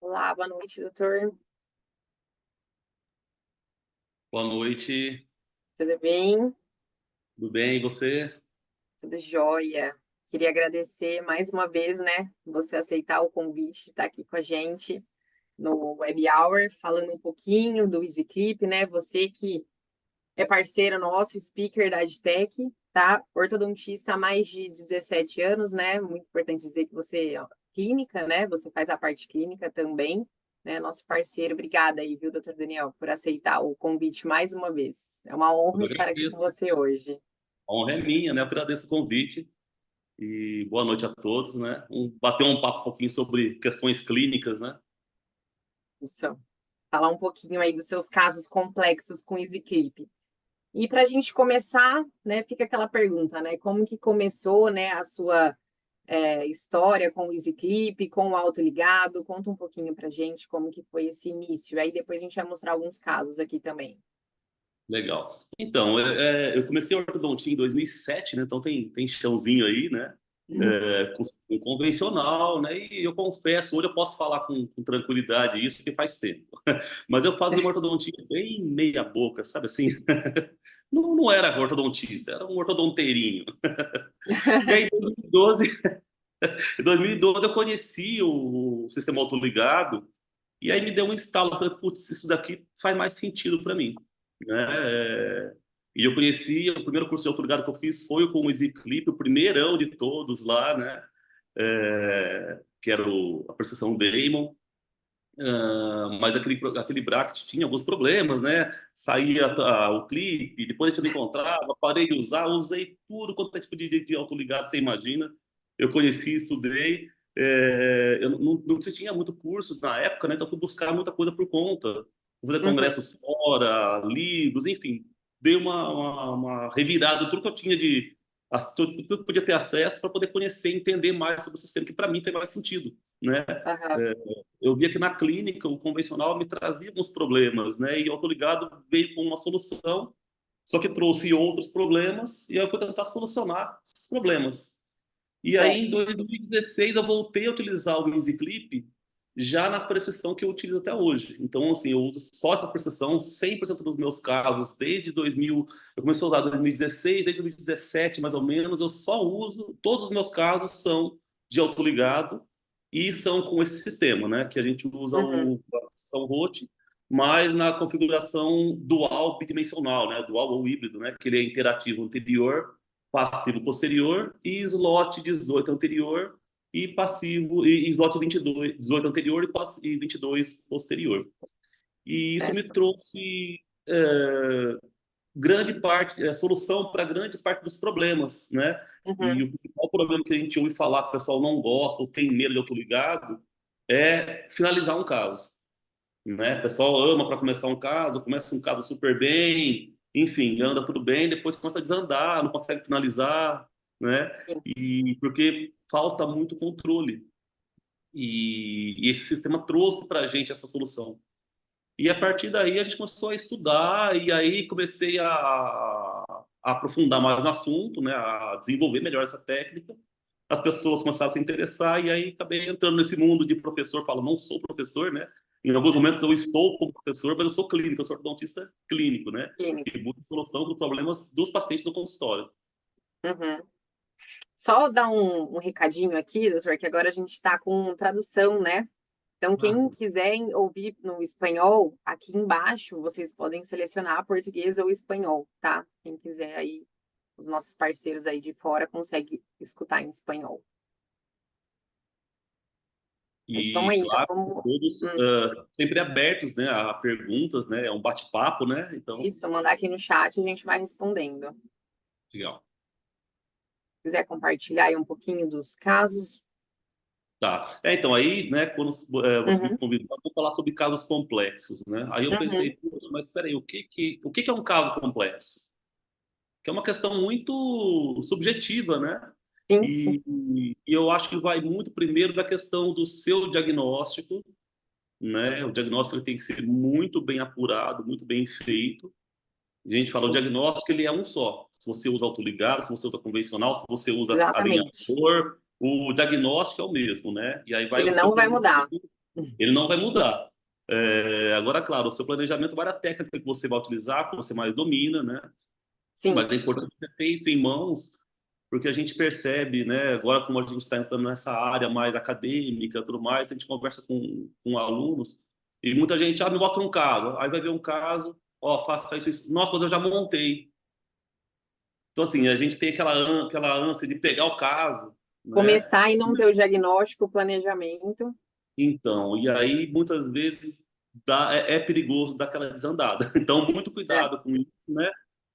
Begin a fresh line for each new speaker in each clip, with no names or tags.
Olá, boa noite, doutor.
Boa noite,
Tudo bem?
tudo bem? E você?
Tudo jóia. Queria agradecer mais uma vez, né, você aceitar o convite de estar aqui com a gente no Web Hour, falando um pouquinho do EasyClip, né? Você que é parceiro nosso, speaker da Adtech, tá? Ortodontista há mais de 17 anos, né? Muito importante dizer que você é clínica, né? Você faz a parte clínica também, né? Nosso parceiro. Obrigada aí, viu, doutor Daniel, por aceitar o convite mais uma vez. É uma
Eu
honra
que
estar aqui com
agradeço.
você hoje.
A honra é minha, né? Eu que agradeço o convite e boa noite a todos, né? Bater um papo um pouquinho sobre questões clínicas, né?
Isso. Falar um pouquinho aí dos seus casos complexos com o EasyClip. E para a gente começar, né, fica aquela pergunta, né? Como que começou, né, a sua história com o EasyClip, com o autoligado? Conta um pouquinho para gente como que foi esse início. Aí depois a gente vai mostrar alguns casos aqui também.
Legal. Então, eu comecei a ortodontia em 2007, né? Então tem chãozinho aí, né? Com convencional, né? E eu confesso, hoje eu posso falar com tranquilidade isso, porque faz tempo. Mas eu fazia uma ortodontia bem meia boca, sabe assim? Não era ortodontista, era um ortodonteirinho. E aí, em 2012 eu conheci o sistema autoligado e aí me deu um estalo. Eu falei, putz, isso daqui faz mais sentido para mim, né? E eu conheci, o primeiro curso de autoligado que eu fiz foi com o EasyClip, o primeirão de todos lá, né? Que era a precisão Damon. Mas aquele bracket tinha alguns problemas, né? Saía o clipe, depois a gente não encontrava, parei de usar, usei tudo quanto é tipo de autoligado, você imagina. Eu conheci, estudei. Eu não tinha muito cursos na época, né? Então fui buscar muita coisa por conta. Fui fazer
Uhum,
congressos fora, livros, enfim. Dei uma revirada, tudo que eu tinha tudo que podia ter acesso para poder conhecer e entender mais sobre o sistema, que para mim tem mais sentido, né?
aham,
É, eu via que na clínica o convencional me trazia alguns problemas, né? E o autoligado veio com uma solução, só que trouxe outros problemas e eu fui tentar solucionar esses problemas. E aí em
certo.
2016 eu voltei a utilizar o EasyClip já na prescrição que eu utilizo até hoje. Então, assim, eu uso só essa prescrição 100% dos meus casos desde 2000. Eu comecei a usar em 2016, desde 2017 mais ou menos, eu só uso, todos os meus casos são de autoligado e são com esse sistema, né? Que a gente usa
Uhum,
a prescrição ROT, mas na configuração dual bidimensional, né? Dual ou híbrido, né? Que ele é interativo anterior, passivo posterior e slot 18 anterior e passivo e slot 22, 18 anterior e 22 posterior. E isso me
certo.
trouxe grande parte, solução para grande parte dos problemas, né? E
Uhum,
o principal problema que a gente ouve falar que o pessoal não gosta ou tem medo de autoligado é finalizar um caso, né? O pessoal ama para começar um caso, começa um caso super bem, enfim, anda tudo bem, depois começa a desandar, não consegue finalizar, né?
sim,
E porque falta muito controle. E esse sistema trouxe para a gente essa solução. E a partir daí a gente começou a estudar e aí comecei a aprofundar mais no assunto, né? A desenvolver melhor essa técnica. As pessoas começaram a se interessar e aí acabei entrando nesse mundo de professor. Falo, não sou professor, né? Em alguns momentos eu estou como professor, mas eu sou clínico, eu sou ortodontista clínico, né?
clínica.
E busco solução dos problemas dos pacientes no consultório.
Uhum. Só dar um recadinho aqui, doutor, que agora a gente está com tradução, né? Então, quem quiser ouvir no espanhol, aqui embaixo vocês podem selecionar português ou espanhol, tá? Quem quiser aí, os nossos parceiros aí de fora consegue escutar em espanhol. Mas vamos
E,
aí, então
claro,
vamos.
todos
hum,
sempre abertos, né, a perguntas, né? É um bate-papo, né? Então,
isso, mandar aqui no chat e a gente vai respondendo. Se
legal.
quiser compartilhar aí um pouquinho dos casos.
Tá. Então aí, né, quando você me
Uhum,
convidou, eu vou falar sobre casos complexos, né? Aí eu pensei,
uhum,
"Poxa, mas espera aí, o que que é um caso complexo? Que é uma questão muito subjetiva, né?
sim, sim,
E eu acho que vai muito primeiro da questão do seu diagnóstico, né? O diagnóstico ele tem que ser muito bem apurado, muito bem feito. A gente fala, o
sim,
diagnóstico ele é um só. Se você usa autoligado, se você usa convencional, se você usa
exatamente.
alinhador, o diagnóstico é o mesmo, né? E aí vai
Ele
o seu
não vai
conhecimento
mudar.
Ele não vai mudar. Agora, claro, o seu planejamento vai da técnica que você vai utilizar, que você mais domina, né?
Sim.
Mas é importante você ter isso em mãos, porque a gente percebe, né? Agora, como a gente está entrando nessa área mais acadêmica, tudo mais, a gente conversa com alunos e muita gente, me mostra um caso, aí vai ver um caso, ó, faça isso, isso. Nossa, mas eu já montei. Então, assim, a gente tem aquela ânsia de pegar o caso, né?
Começar e não ter o diagnóstico, o planejamento.
Então, e aí muitas vezes é perigoso dar aquela desandada. Então, muito
É.
cuidado com isso, né?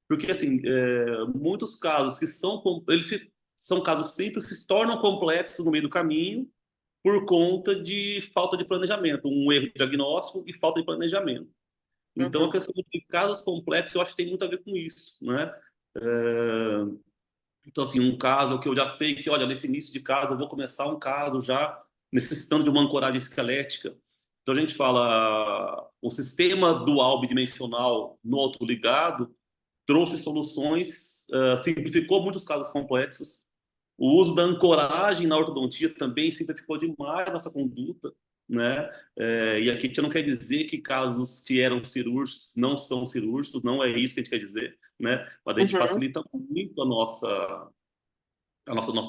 Porque, assim, muitos casos que são casos simples, se tornam complexos no meio do caminho por conta de falta de planejamento, um erro diagnóstico e falta de planejamento. Então, a
Uhum.
questão de casos complexos, eu acho que tem muito a ver com isso, né? É, Então, assim, um caso que eu já sei que, olha, nesse início de caso, eu vou começar um caso já necessitando de uma ancoragem esquelética. Então, a gente fala, o sistema dual bidimensional no autoligado trouxe soluções, simplificou muitos casos complexos. O uso da ancoragem na ortodontia também simplificou demais a nossa conduta, né? E aqui a gente não quer dizer que casos que eram cirúrgicos não são cirúrgicos, não é isso que a gente quer dizer, né? Mas a gente
Uhum.
facilita muito nosso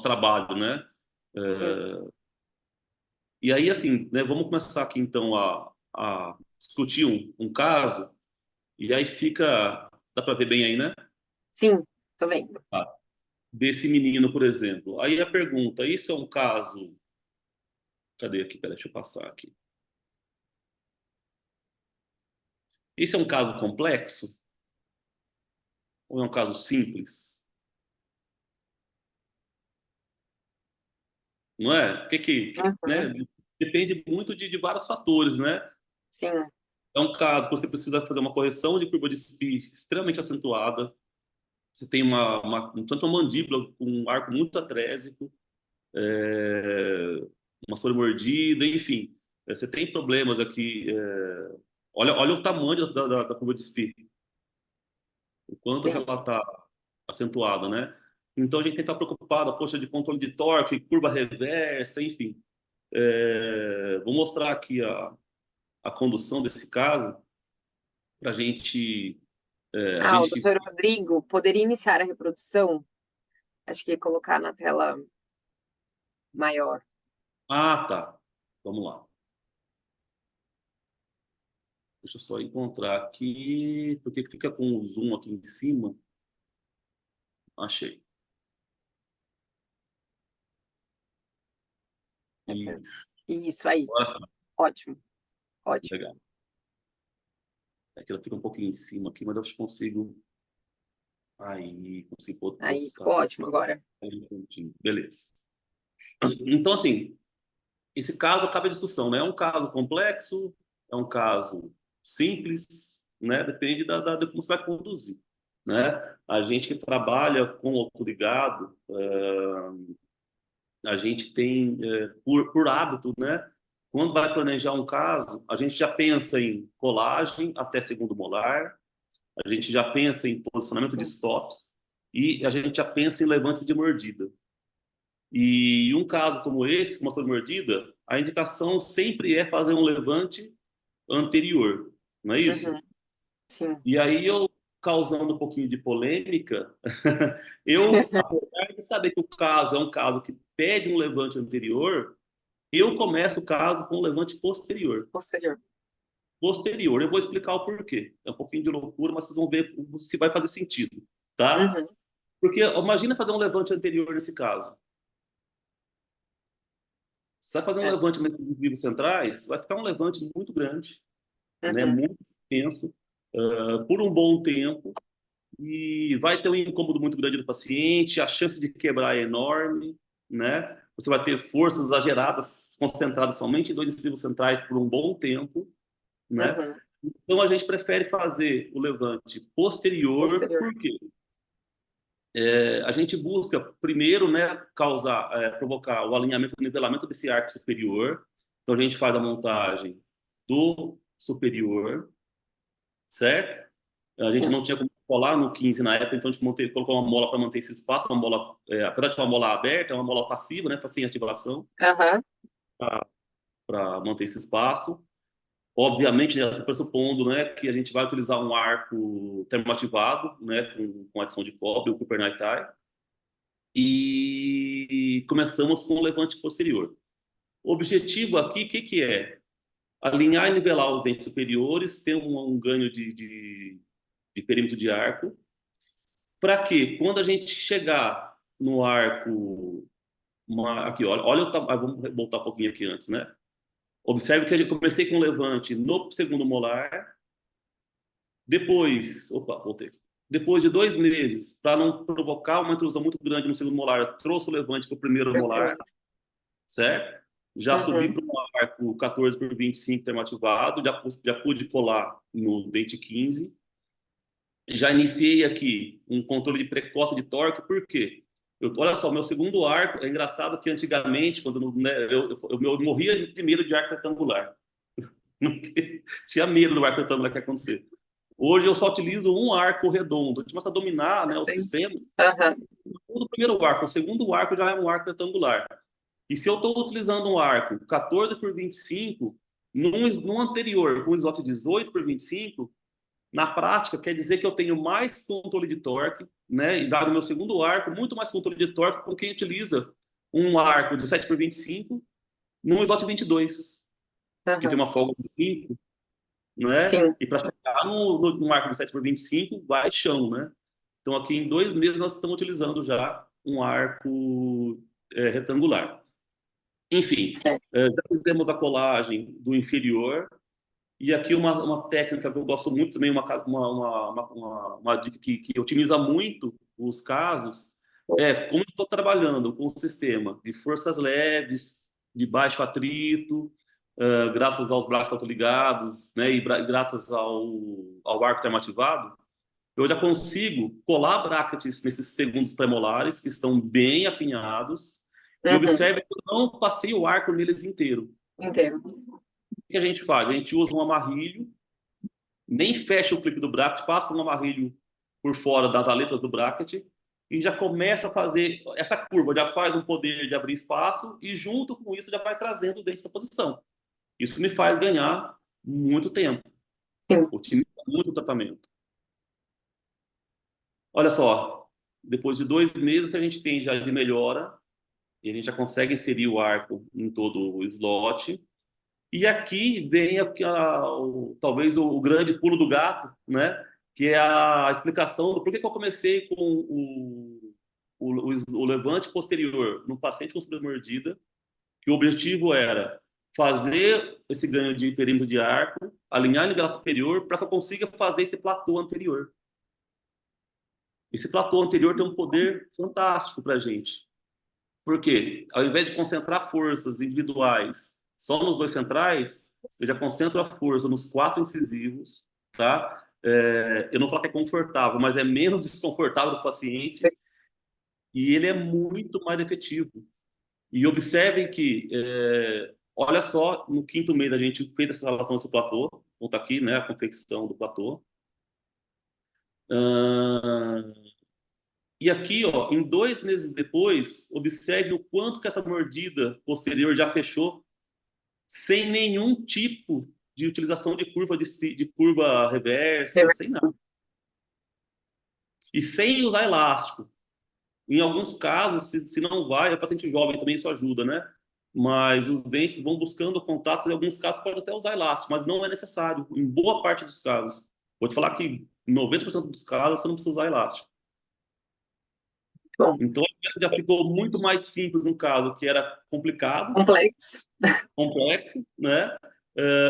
trabalho, né?
Sim.
E aí, assim, né, vamos começar aqui então a discutir um caso, e aí fica, dá para ver bem aí, né?
Sim, tô vendo.
Ah, desse menino, por exemplo. Aí a pergunta, isso é um caso, cadê aqui? Peraí, deixa eu passar aqui. Isso é um caso complexo ou é um caso simples? Não é?
Uhum.
Né? Depende muito de vários fatores, né?
Sim,
É um caso que você precisa fazer uma correção de curva de Spee extremamente acentuada. Você tem tanto uma mandíbula com um arco muito atrésico, uma sobremordida, enfim. Você tem problemas aqui. Olha o tamanho da curva de Spee, o quanto que
sim.
ela está acentuada, né? Então a gente tem que estar preocupado, poxa, de controle de torque, curva reversa, enfim. Vou mostrar aqui a condução desse caso para a
Ah, o
gente que.
doutor Rodrigo poderia iniciar a reprodução? Acho que ia colocar na tela maior.
Ah, tá. Vamos lá. Deixa eu só encontrar aqui, porque fica com o zoom aqui em cima. Achei.
É pra-
Isso.
Isso aí,
Agora tá.
ótimo, ótimo.
Legal. É que ela fica um pouquinho em cima aqui, mas eu consigo. Aí, consigo
Aí,
postar.
ficou ótimo agora.
Aí, um pontinho. Beleza. Então, assim, esse caso acaba a discussão, né? É um caso complexo, é um caso simples, né? Depende de como você vai conduzir, né? A gente que trabalha com autoligado, a gente tem, por hábito, né? Quando vai planejar um caso, a gente já pensa em colagem até segundo molar, a gente já pensa em posicionamento de
Sim.
stops e a gente já pensa em levantes de mordida. E um caso como esse, com uma sobremordida, a indicação sempre é fazer um levante anterior, não é isso?
Uhum. Sim.
E aí eu, causando um pouquinho de polêmica, eu, apesar de saber que o caso é um caso que pede um levante anterior, eu começo o caso com um levante posterior.
Posterior.
Posterior, eu vou explicar o porquê. É um pouquinho de loucura, mas vocês vão ver se vai fazer sentido, tá?
Uhum.
Porque imagina fazer um levante anterior nesse caso. Se vai fazer um
É.
levante nesses livros centrais, vai ficar um levante muito grande, né,
Uhum.
muito extenso, por um bom tempo, e vai ter um incômodo muito grande do paciente, a chance de quebrar é enorme, né? Você vai ter forças exageradas concentradas somente em dois livros centrais por um bom tempo, né?
Uhum.
Então a gente prefere fazer o levante posterior,
Posterior.
porque a gente busca primeiro, né, provocar o alinhamento, o nivelamento desse arco superior. Então a gente faz a montagem do superior, certo? A gente
Sim.
não tinha como colar no 15 na época, então a gente colocou uma mola para manter esse espaço, uma mola, apesar de ser uma mola aberta, é uma mola passiva, né, tá sem ativação,
Aham.
para manter esse espaço. Obviamente, né, pressupondo, né, que a gente vai utilizar um arco termoativado, né, com adição de cobre, o Cooper Night Tie, e começamos com o levante posterior. O objetivo aqui, o que é? Alinhar e nivelar os dentes superiores, ter um ganho de perímetro de arco, para que quando a gente chegar no arco, aqui, olha vamos voltar um pouquinho aqui antes, né? Observe que eu comecei com o levante no segundo molar, depois, opa, voltei aqui. Depois de 2 meses, para não provocar uma intrusão muito grande no segundo molar, eu trouxe o levante para o primeiro molar,
Perfeito.
certo? Já subi
Uhum.
para um arco 14 por 25 termoativado, já pude colar no dente 15. Já iniciei aqui um controle de precoce de torque, por quê? Olha só, meu segundo arco, é engraçado que antigamente, quando né, eu morria de medo de arco retangular. Tinha medo do arco retangular que ia acontecer. Hoje eu só utilizo um arco redondo. A gente começa a dominar, né, o sistema.
Bastante. Aham.
O primeiro arco, o segundo arco já é um arco retangular. E se eu estou utilizando um arco 14 por 25, num anterior, com um slot 18 por 25, na prática quer dizer que eu tenho mais controle de torque, né? E dado o meu segundo arco, muito mais controle de torque com quem utiliza um arco 17 por 25 num slot 22, que tem
Aham.
uma folga de 5, né?
Sim.
E para chegar no arco 17 por 25, vai chão, né? Então, aqui em 2 meses, nós estamos utilizando já um arco retangular. Enfim,
Certo.
já fizemos a colagem do inferior. E aqui uma técnica que eu gosto muito também, uma dica que otimiza muito os casos, é como eu estou trabalhando com o sistema de forças leves, de baixo atrito, graças aos braços autoligados, né, e graças ao arco termoativado, eu já consigo colar brackets nesses segundos premolares, que estão bem apinhados, e
Uhum.
observe que eu não passei o arco neles inteiro.
Entendo.
O que a gente faz? A gente usa um amarrilho, nem fecha o clipe do bracket, passa um amarrilho por fora das aletas do bracket e já começa a fazer essa curva, já faz um poder de abrir espaço e junto com isso já vai trazendo o dente para posição. Isso me faz ganhar muito tempo,
Sim.
otimiza muito o tratamento. Olha só, depois de 2 meses o que a gente tem já de melhora, e a gente já consegue inserir o arco em todo o slot. E aqui vem talvez o grande pulo do gato, né? Que é a explicação do porquê que eu comecei com o levante posterior no paciente com sobremordida, que o objetivo era fazer esse ganho de perímetro de arco, alinhar a nivelar superior para que eu consiga fazer esse platô anterior. Esse platô anterior tem um poder fantástico para a gente. Por quê? Ao invés de concentrar forças individuais só nos dois centrais, eu já concentro a força nos 4 incisivos, tá? Eu não falo que é confortável, mas é menos desconfortável para o paciente e ele é muito mais efetivo. E observem que, olha só, no quinto mês a gente fez essa relação desse platô, então tá aqui, né, a confecção do platô. E aqui, ó, em 2 meses depois, observe o quanto que essa mordida posterior já fechou sem nenhum tipo de utilização de de curva reversa, sem nada. E sem usar elástico. Em alguns casos, se não vai, é paciente jovem também isso ajuda, né? Mas os dentes vão buscando contatos, em alguns casos pode até usar elástico, mas não é necessário, em boa parte dos casos. Vou te falar que em 90% dos casos você não precisa usar elástico.
Bom,
Então já ficou muito mais simples um caso que era complicado,
complexo.
complexo, né?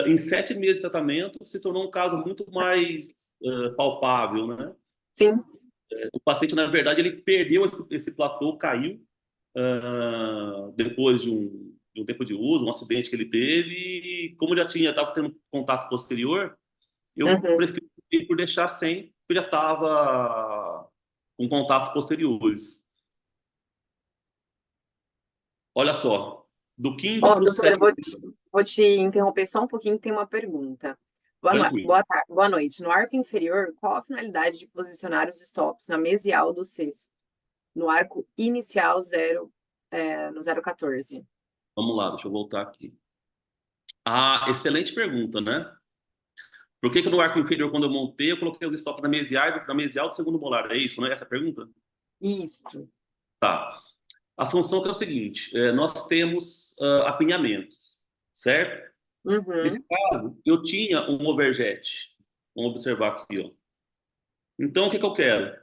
Em 7 meses de tratamento, se tornou um caso muito mais palpável, né?
Sim.
O paciente, na verdade, ele perdeu esse platô, caiu depois de um tempo de uso, um acidente que ele teve, e como já estava tendo contato posterior, eu
Uhum.
preferi por deixar sem, porque já estava com contatos posteriores. Olha só, do quinto
Ó,
para o
doutor, eu
sétimo,
vou te interromper só um pouquinho, tem uma pergunta.
tranquilo.
Boa noite. No arco inferior, qual a finalidade de posicionar os stops na mesial do sexto? No arco inicial no 014.
Vamos lá, deixa eu voltar aqui. Ah, excelente pergunta, né? Por que que no arco inferior, quando eu montei, eu coloquei os stops da mesial do segundo molar? É isso, né? Essa é a pergunta?
Isso.
Tá. A função que é o seguinte, nós temos apinhamento, certo? Nesse
Uhum.
caso, eu tinha um overjet. Vamos observar aqui, ó. Então, o que que eu quero?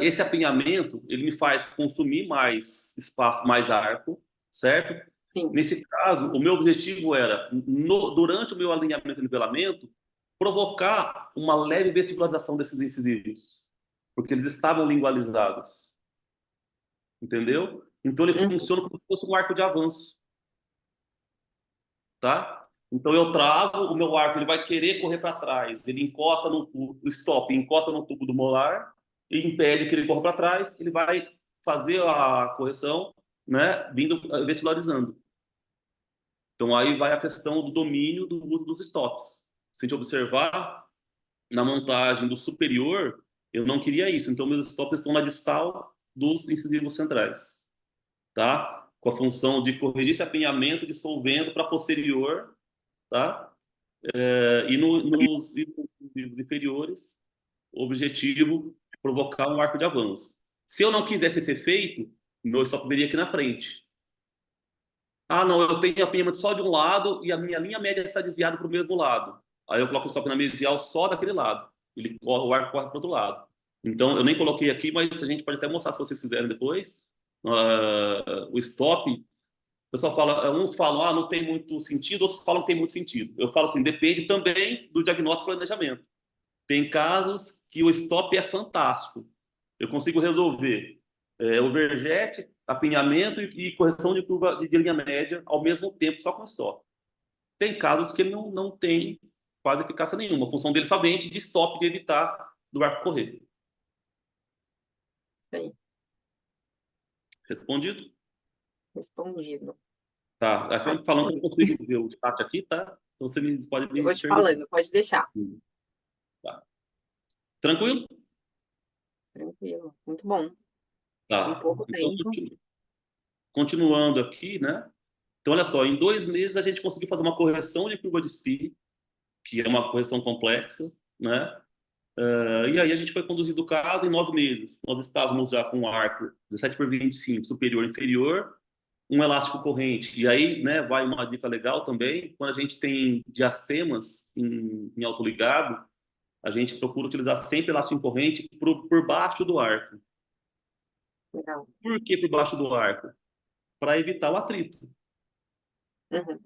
Esse apinhamento, ele me faz consumir mais espaço, mais arco, certo?
Sim.
Nesse caso, o meu objetivo era, durante o meu alinhamento e nivelamento, provocar uma leve vestibularização desses incisivos, porque eles estavam lingualizados, entendeu? Então, ele
Uhum.
funciona como se fosse um arco de avanço, tá? Então, eu travo o meu arco, ele vai querer correr para trás, ele encosta no tubo, o stop encosta no tubo do molar e impede que ele corra para trás, ele vai fazer a correção, né, vindo vestibularizando. Então, aí vai a questão do domínio do uso dos stops. Se a gente observar, na montagem do superior, eu não queria isso. Então, meus stops estão na distal dos incisivos centrais, tá? Com a função de corrigir esse apinhamento, dissolvendo para posterior, tá? E nos incisivos inferiores, o objetivo provocar um arco de avanço. Se eu não quisesse esse efeito, meu stop viria aqui na frente. Ah, não, eu tenho apinhamento só de um lado e a minha linha média está desviada para o mesmo lado. Aí eu coloco o stop na mesial só daquele lado. O ar corre para o outro lado. Então, eu nem coloquei aqui, mas a gente pode até mostrar se vocês fizerem depois. O stop, o pessoal fala, uns falam, ah, não tem muito sentido, outros falam que tem muito sentido. Eu falo assim, depende também do diagnóstico e planejamento. Tem casos que o stop é fantástico. Eu consigo resolver overjet, apinhamento e correção de curva de linha média ao mesmo tempo, só com stop. Tem casos que ele não tem quase eficácia nenhuma. A função dele é somente de stop, de evitar do arco correr.
Isso aí.
Respondido?
Respondido.
Tá. Aí você vai
Acho
me
que
falando que eu
sim.
consigo ver o chat aqui, tá? Então você pode
Eu
me
vou te
perguntar.
falando, pode deixar.
Tá. Tranquilo?
Tranquilo. Muito bom. Em
Tá.
pouco
Então,
tempo.
continuando aqui, né? Então, olha só, em 2 meses a gente conseguiu fazer uma correção de curva de SPI, que é uma correção complexa, né? E aí a gente foi conduzido o caso em 9 meses. Nós estávamos já com um arco 17 por 25 superior e inferior, um elástico corrente. E aí, né, vai uma dica legal também, quando a gente tem diastemas em autoligado, a gente procura utilizar sempre elástico corrente por baixo do arco.
Legal.
Por que por baixo do arco? Para evitar o atrito,
Uhum.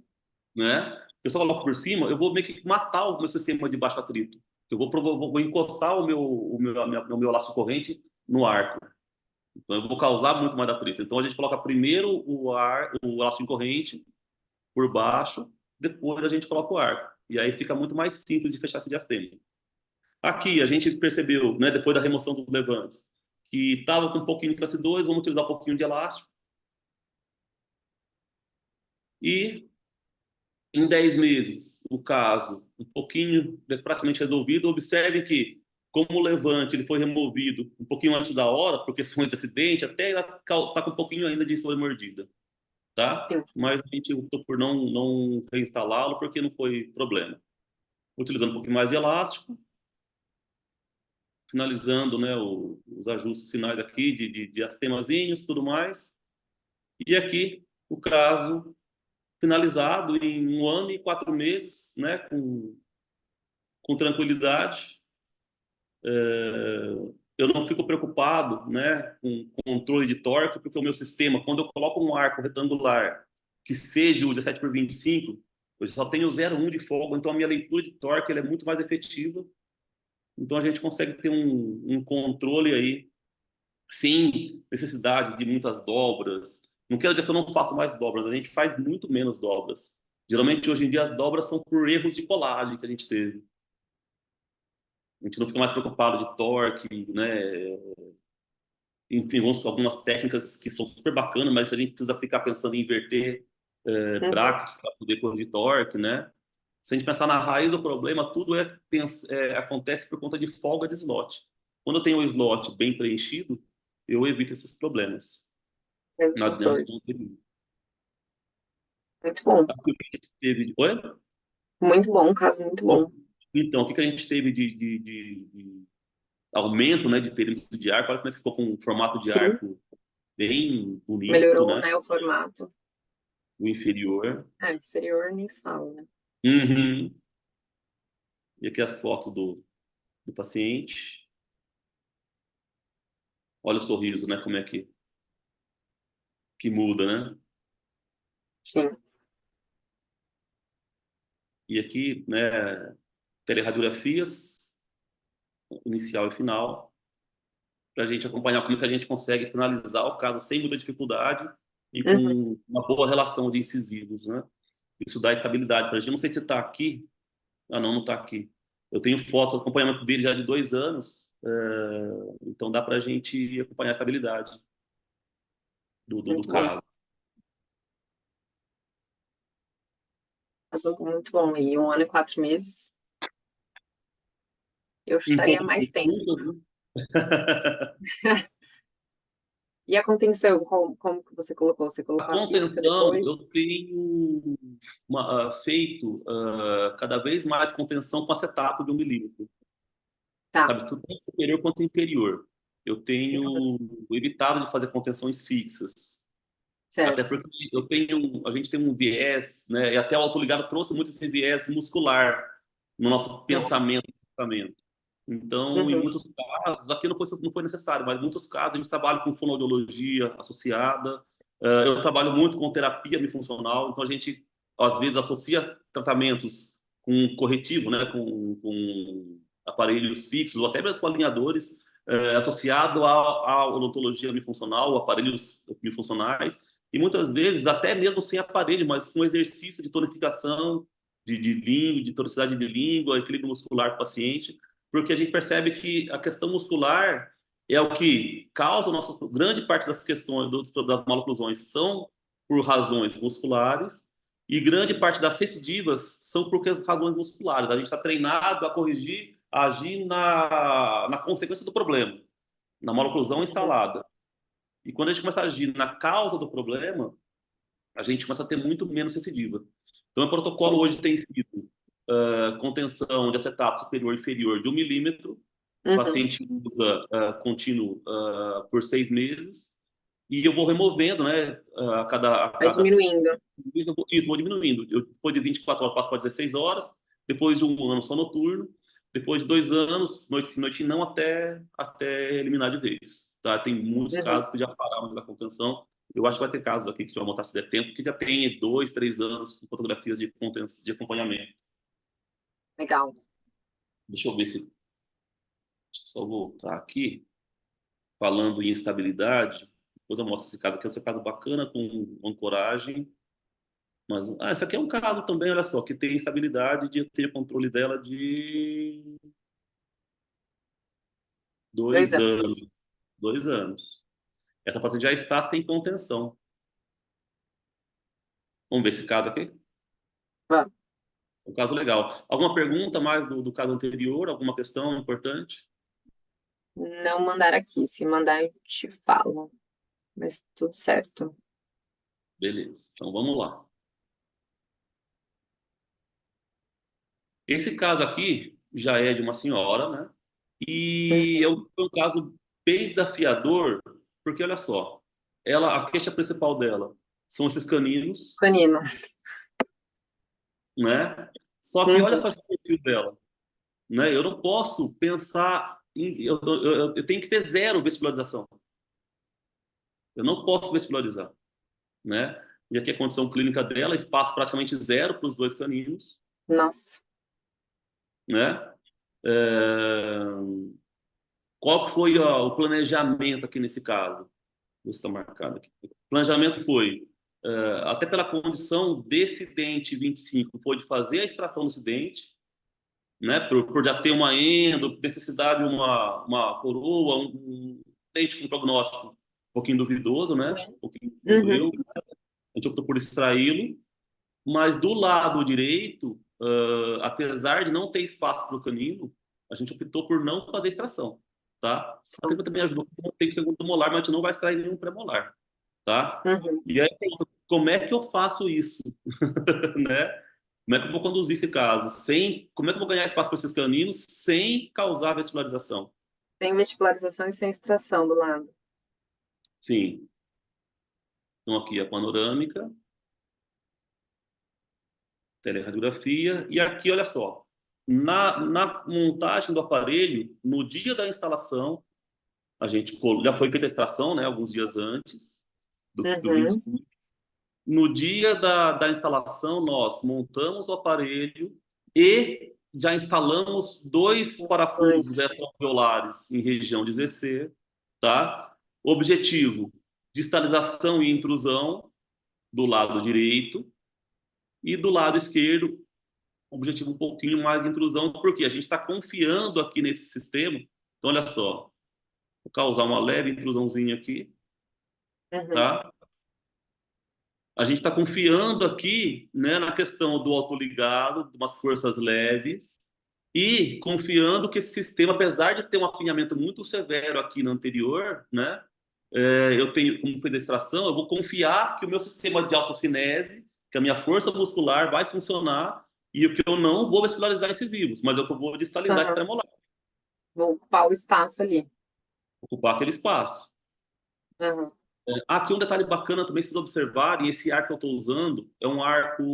né? Eu só coloco por cima, eu vou meio que matar o meu sistema de baixo atrito. Eu vou encostar o meu laço corrente no arco. Então eu vou causar muito mais atrito. Então a gente coloca primeiro o laço corrente por baixo, depois a gente coloca o arco. E aí fica muito mais simples de fechar esse diastema. Aqui a gente percebeu, né, depois da remoção dos levantes, que estava com um pouquinho de classe 2, vamos utilizar um pouquinho de elástico. E em 10 meses, o caso, um pouquinho, praticamente resolvido. Observe que, como o levante ele foi removido um pouquinho antes da hora, por questões de acidente, até está com um pouquinho ainda de sobremordida, tá?
Sim.
Mas a gente optou por não reinstalá-lo, porque não foi problema. Utilizando um pouquinho mais de elástico, finalizando, né, os ajustes finais aqui de astemazinhos, tudo mais. E aqui, o caso finalizado em 1 ano e 4 meses, né, com tranquilidade. Eu não fico preocupado, né, com controle de torque, porque o meu sistema, quando eu coloco um arco retangular que seja o 17 por 25, eu só tenho 0,1 de folga, então a minha leitura de torque ela é muito mais efetiva. Então a gente consegue ter um controle aí, sem necessidade de muitas dobras. Não quero dizer que eu não faço mais dobras, a gente faz muito menos dobras. Geralmente hoje em dia as dobras são por erros de colagem que a gente teve. A gente não fica mais preocupado de torque, né? Enfim, algumas técnicas que são super bacanas, mas a gente precisa ficar pensando em inverter
Uhum.
brackets para poder corrigir torque, né? Se a gente pensar na raiz do problema, tudo acontece por conta de folga de slot. Quando eu tenho o slot bem preenchido, eu evito esses problemas. Não
Redutor.
adianta.
Muito bom.
O que a gente teve de... Oi?
Muito bom, um caso muito bom.
Então, o que a gente teve de aumento, né, de perímetro de arco? Olha como é que ficou com um formato de
Sim,
arco bem bonito,
melhorou,
né?
né, o formato.
O inferior.
Ah, inferior nem se fala, né?
Uhum. E aqui as fotos do paciente. Olha o sorriso, né? Como é que muda, né?
Sim.
E aqui, né, telerradiografias, inicial e final, para a gente acompanhar como que a gente consegue finalizar o caso sem muita dificuldade e
Uhum.
com uma boa relação de incisivos, né? Isso dá estabilidade para a gente. Não sei se está aqui. Ah, não, não está aqui. Eu tenho foto, acompanhamento dele já de 2 anos, então dá para a gente acompanhar a estabilidade do
Muito bom.
caso.
Caso muito bom. E 1 ano e 4 meses, eu
Um
estaria
pouco
mais tempo.
confuso, né?
E a contenção, como que você colocou? Você
A
colocou a fixa
contenção, eu
depois?
tenho feito cada vez mais contenção com acetato de 1 milímetro,
Tá.
sabe? Tanto superior quanto inferior. Eu
Uhum.
tenho evitado de fazer contenções fixas. Até
Certo.
porque a gente tem um viés, né? E até o autoligado trouxe muito esse viés muscular no nosso
Uhum.
pensamento. Então, em
Uhum.
muitos casos, aqui não foi necessário, mas em muitos casos a gente trabalha com fonoaudiologia associada. Eu trabalho muito com terapia bifuncional, então a gente às vezes associa tratamentos com corretivo, né, com aparelhos fixos ou até mesmo com alinhadores, associado à odontologia bifuncional, aparelhos bifuncionais, e muitas vezes até mesmo sem aparelho, mas com exercício de tonificação de língua, de tonicidade de língua, equilíbrio muscular do paciente, porque a gente percebe que a questão muscular é o que causa grande parte das questões das maloclusões são por razões musculares e grande parte das recidivas são por razões musculares. A gente está treinado a corrigir, a agir na consequência do problema, na maloclusão
Uhum.
instalada. E quando a gente começa a agir na causa do problema, a gente começa a ter muito menos recidiva. Então, o protocolo
Sim.
hoje tem sido contenção de acetato superior e inferior de 1 milímetro. O
Uhum.
paciente usa contínuo por 6 meses. E eu vou removendo, né, a
Vai
cada
diminuindo.
isso, vou diminuindo. Depois de 24 horas, passo para 16 horas. Depois de 1 ano, só noturno. Depois de 2 anos, noite sim, noite não, até eliminar de vez. Tá? Tem muitos
Uhum.
casos que já pararam da contenção. Eu acho que vai ter casos aqui que vão mostrar se der tempo, que já tem 2, 3 anos com fotografias de acompanhamento.
Legal.
Deixa eu ver se. Deixa eu só voltar aqui. Falando em estabilidade, depois eu mostro esse caso aqui. Esse é um caso bacana com ancoragem. Mas, esse aqui é um caso também, olha só, que tem estabilidade de eu ter controle dela de
2
2 anos.
anos.
2 anos. Essa paciente já está sem contenção. Vamos ver esse caso aqui?
Vamos.
É um caso legal. Alguma pergunta mais do caso anterior? Alguma questão importante?
Não mandar aqui. Se mandar, eu te falo. Mas tudo certo.
Beleza, então vamos lá. Esse caso aqui já é de uma senhora, né? E
Uhum.
foi um caso bem desafiador, porque olha só, a queixa principal dela são esses caninos,
Canino.
né? Só que olha
Uhum.
só esse perfil dela, né? Eu não posso pensar eu tenho que ter zero vestibularização. Eu não posso vestibularizar, né? E aqui a condição clínica dela, espaço praticamente zero para os dois caninos,
Nossa.
né? É, Qual que foi o planejamento aqui nesse caso? Está marcado aqui. O planejamento foi, até pela condição desse dente 25, foi de fazer a extração desse dente, né, por já ter uma endo, necessidade de uma coroa, um dente com prognóstico um pouquinho duvidoso, né, um pouquinho, digo
Uhum.
eu, a gente optou por extraí-lo, mas do lado direito, apesar de não ter espaço para o canino, a gente optou por não fazer extração, tá? Até
Só.
porque também ajudou que não tem segundo molar, mas a gente não vai extrair nenhum premolar, tá?
Uhum.
E aí, como é que eu faço isso, né? Como é que eu vou conduzir esse caso? Como é que eu vou ganhar espaço para esses caninos sem causar vestilarização?
Sem vestibularização e sem extração do lado.
Sim. Então, aqui a panorâmica, teleradiografia. E aqui, olha só, na montagem do aparelho, no dia da instalação, já foi feita a extração, né, alguns dias antes do
Uhum.
25. No dia da instalação, nós montamos o aparelho e já instalamos dois parafusos
Importante.
extraalveolares em região de ZC, tá? Objetivo, distalização e intrusão do lado direito e do lado esquerdo, objetivo um pouquinho mais de intrusão, porque a gente está confiando aqui nesse sistema. Então, olha só, vou causar uma leve intrusãozinha aqui,
Uhum.
tá? A gente está confiando aqui, né, na questão do autoligado, de umas forças leves, e confiando que esse sistema, apesar de ter um apinhamento muito severo aqui no anterior, né, eu tenho, como foi da extração, eu vou confiar que o meu sistema de autocinese, que a minha força muscular vai funcionar e o que eu não vou vascularizar incisivos, mas eu vou distalizar
Aham.
extramolar,
Vou ocupar o espaço ali.
ocupar aquele espaço.
Aham.
Aqui um detalhe bacana também, vocês observarem, esse arco que eu estou usando é um arco,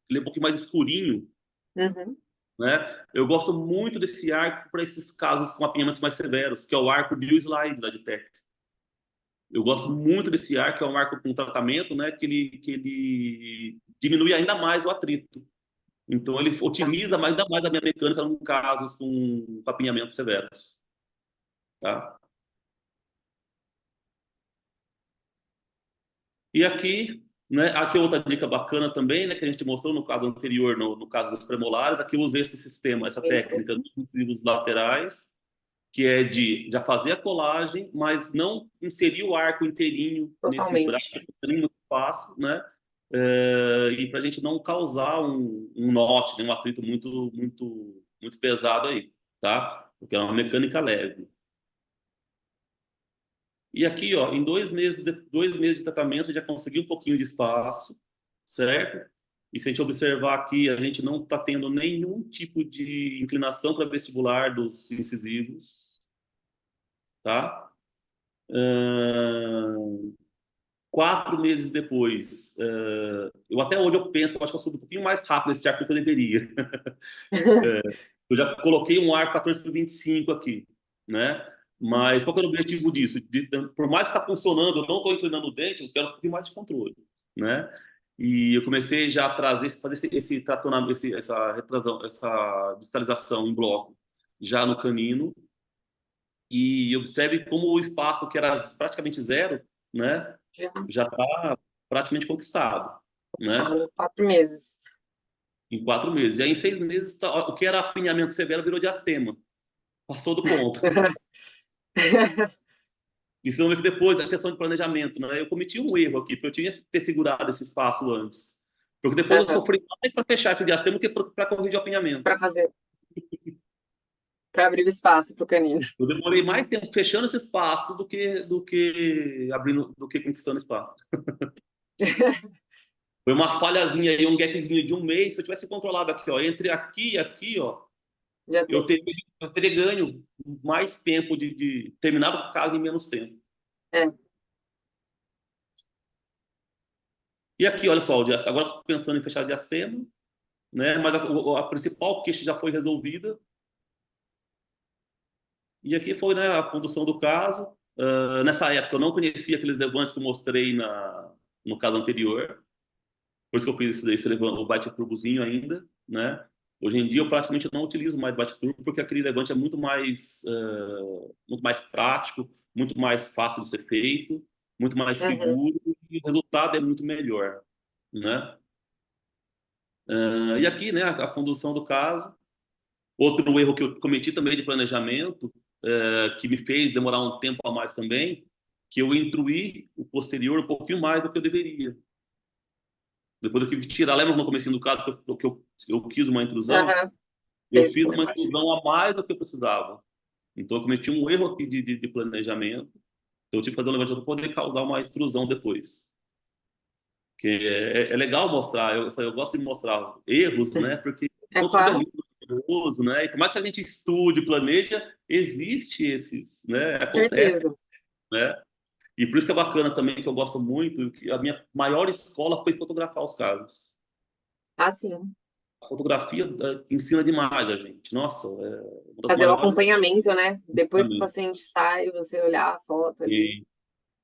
ele é um pouquinho mais escurinho,
Uhum.
né? Eu gosto muito desse arco para esses casos com apinhamentos mais severos, que é o arco Bill Slide da Ditec. Eu gosto muito desse arco, que é um arco com tratamento, né? Que ele diminui ainda mais o atrito. Então ele
Tá.
otimiza ainda mais a minha mecânica em casos com apinhamentos severos, tá? E aqui, né, aqui é outra dica bacana também, né, que a gente mostrou no caso anterior, no caso das premolares, aqui eu usei esse sistema, essa
Isso.
técnica dos incisivos laterais, que é de já fazer a colagem, mas não inserir o arco inteirinho nesse braço,
Totalmente.
nem muito fácil, né? E para a gente não causar um note, né, um atrito muito pesado aí, tá? Porque é uma mecânica leve. E aqui, ó, em 2 meses de tratamento, já consegui um pouquinho de espaço, certo? E se a gente observar aqui, a gente não está tendo nenhum tipo de inclinação para vestibular dos incisivos, tá? Ahn, 4 meses depois, eu até hoje eu penso, eu acho que eu sou um pouquinho mais rápido nesse arco do que eu deveria. Eu já coloquei um arco 14 por 25 aqui, né? Mas qual que é o objetivo disso? Por mais que está funcionando, eu não estou inclinando o dente, eu quero um pouquinho mais de controle, né? E eu comecei já a fazer esse tracionamento, essa retrasão, essa distalização em bloco já no canino. E observe como o espaço que era praticamente zero, né?
Já
Já está praticamente conquistado, né?
conquistado 4 meses.
Em 4 meses. E aí, em 6 meses, o que era apinhamento severo virou diastema. Passou do ponto. Isso não é que depois, a questão de planejamento, né? Eu cometi um erro aqui, porque eu tinha que ter segurado esse espaço antes. Porque depois eu sofri mais para fechar esse diastema do que para corrigir o apinhamento.
Para fazer, para abrir o espaço para o canino.
Eu demorei mais tempo fechando esse espaço do que abrindo, do que conquistando espaço. Foi uma falhazinha aí, um gapzinho de 1 mês. Se eu tivesse controlado aqui, ó, entre aqui e aqui, ó,
Já
eu
tem.
teria, eu teria ganho mais tempo de terminar o caso em menos tempo.
É.
E aqui, olha só, agora estou pensando em fechar diastema, né? Mas a principal queixa já foi resolvida. E aqui foi, né, a condução do caso. Nessa época eu não conhecia aqueles levantes que eu mostrei no caso anterior. Por isso que eu fiz esse levante, o bate turbozinho ainda, né? Hoje em dia eu praticamente não utilizo mais bate turbo porque aquele levante é muito mais prático, muito mais fácil de ser feito, muito mais
Uhum.
seguro e o resultado é muito melhor, né? E aqui, né, a condução do caso. Outro erro que eu cometi também de planejamento, que me fez demorar um tempo a mais também, que eu intruí o posterior um pouquinho mais do que eu deveria. Depois eu tive que tirar, lembra no começo do caso que eu quis uma intrusão?
Aham.
Eu
Fez
fiz
por
uma
baixo.
intrusão a mais do que eu precisava. Então eu cometi um erro aqui de planejamento. Então eu tive que fazer um levantamento para poder causar uma extrusão depois. Que é legal mostrar, eu gosto de mostrar erros, né? Porque
É
todo mundo é
claro,
lindo, maravilhoso, né? E por mais que a gente estude, planeja, existe esses, né?
com
Acontece,
certeza.
né? E por isso que é bacana também, que eu gosto muito, que a minha maior escola foi fotografar os casos.
Ah, sim.
A fotografia ensina demais a gente. Nossa, é uma das
Fazer o
maiores
acompanhamento, né? Depois que o
também.
paciente sai, você olhar a foto ali
E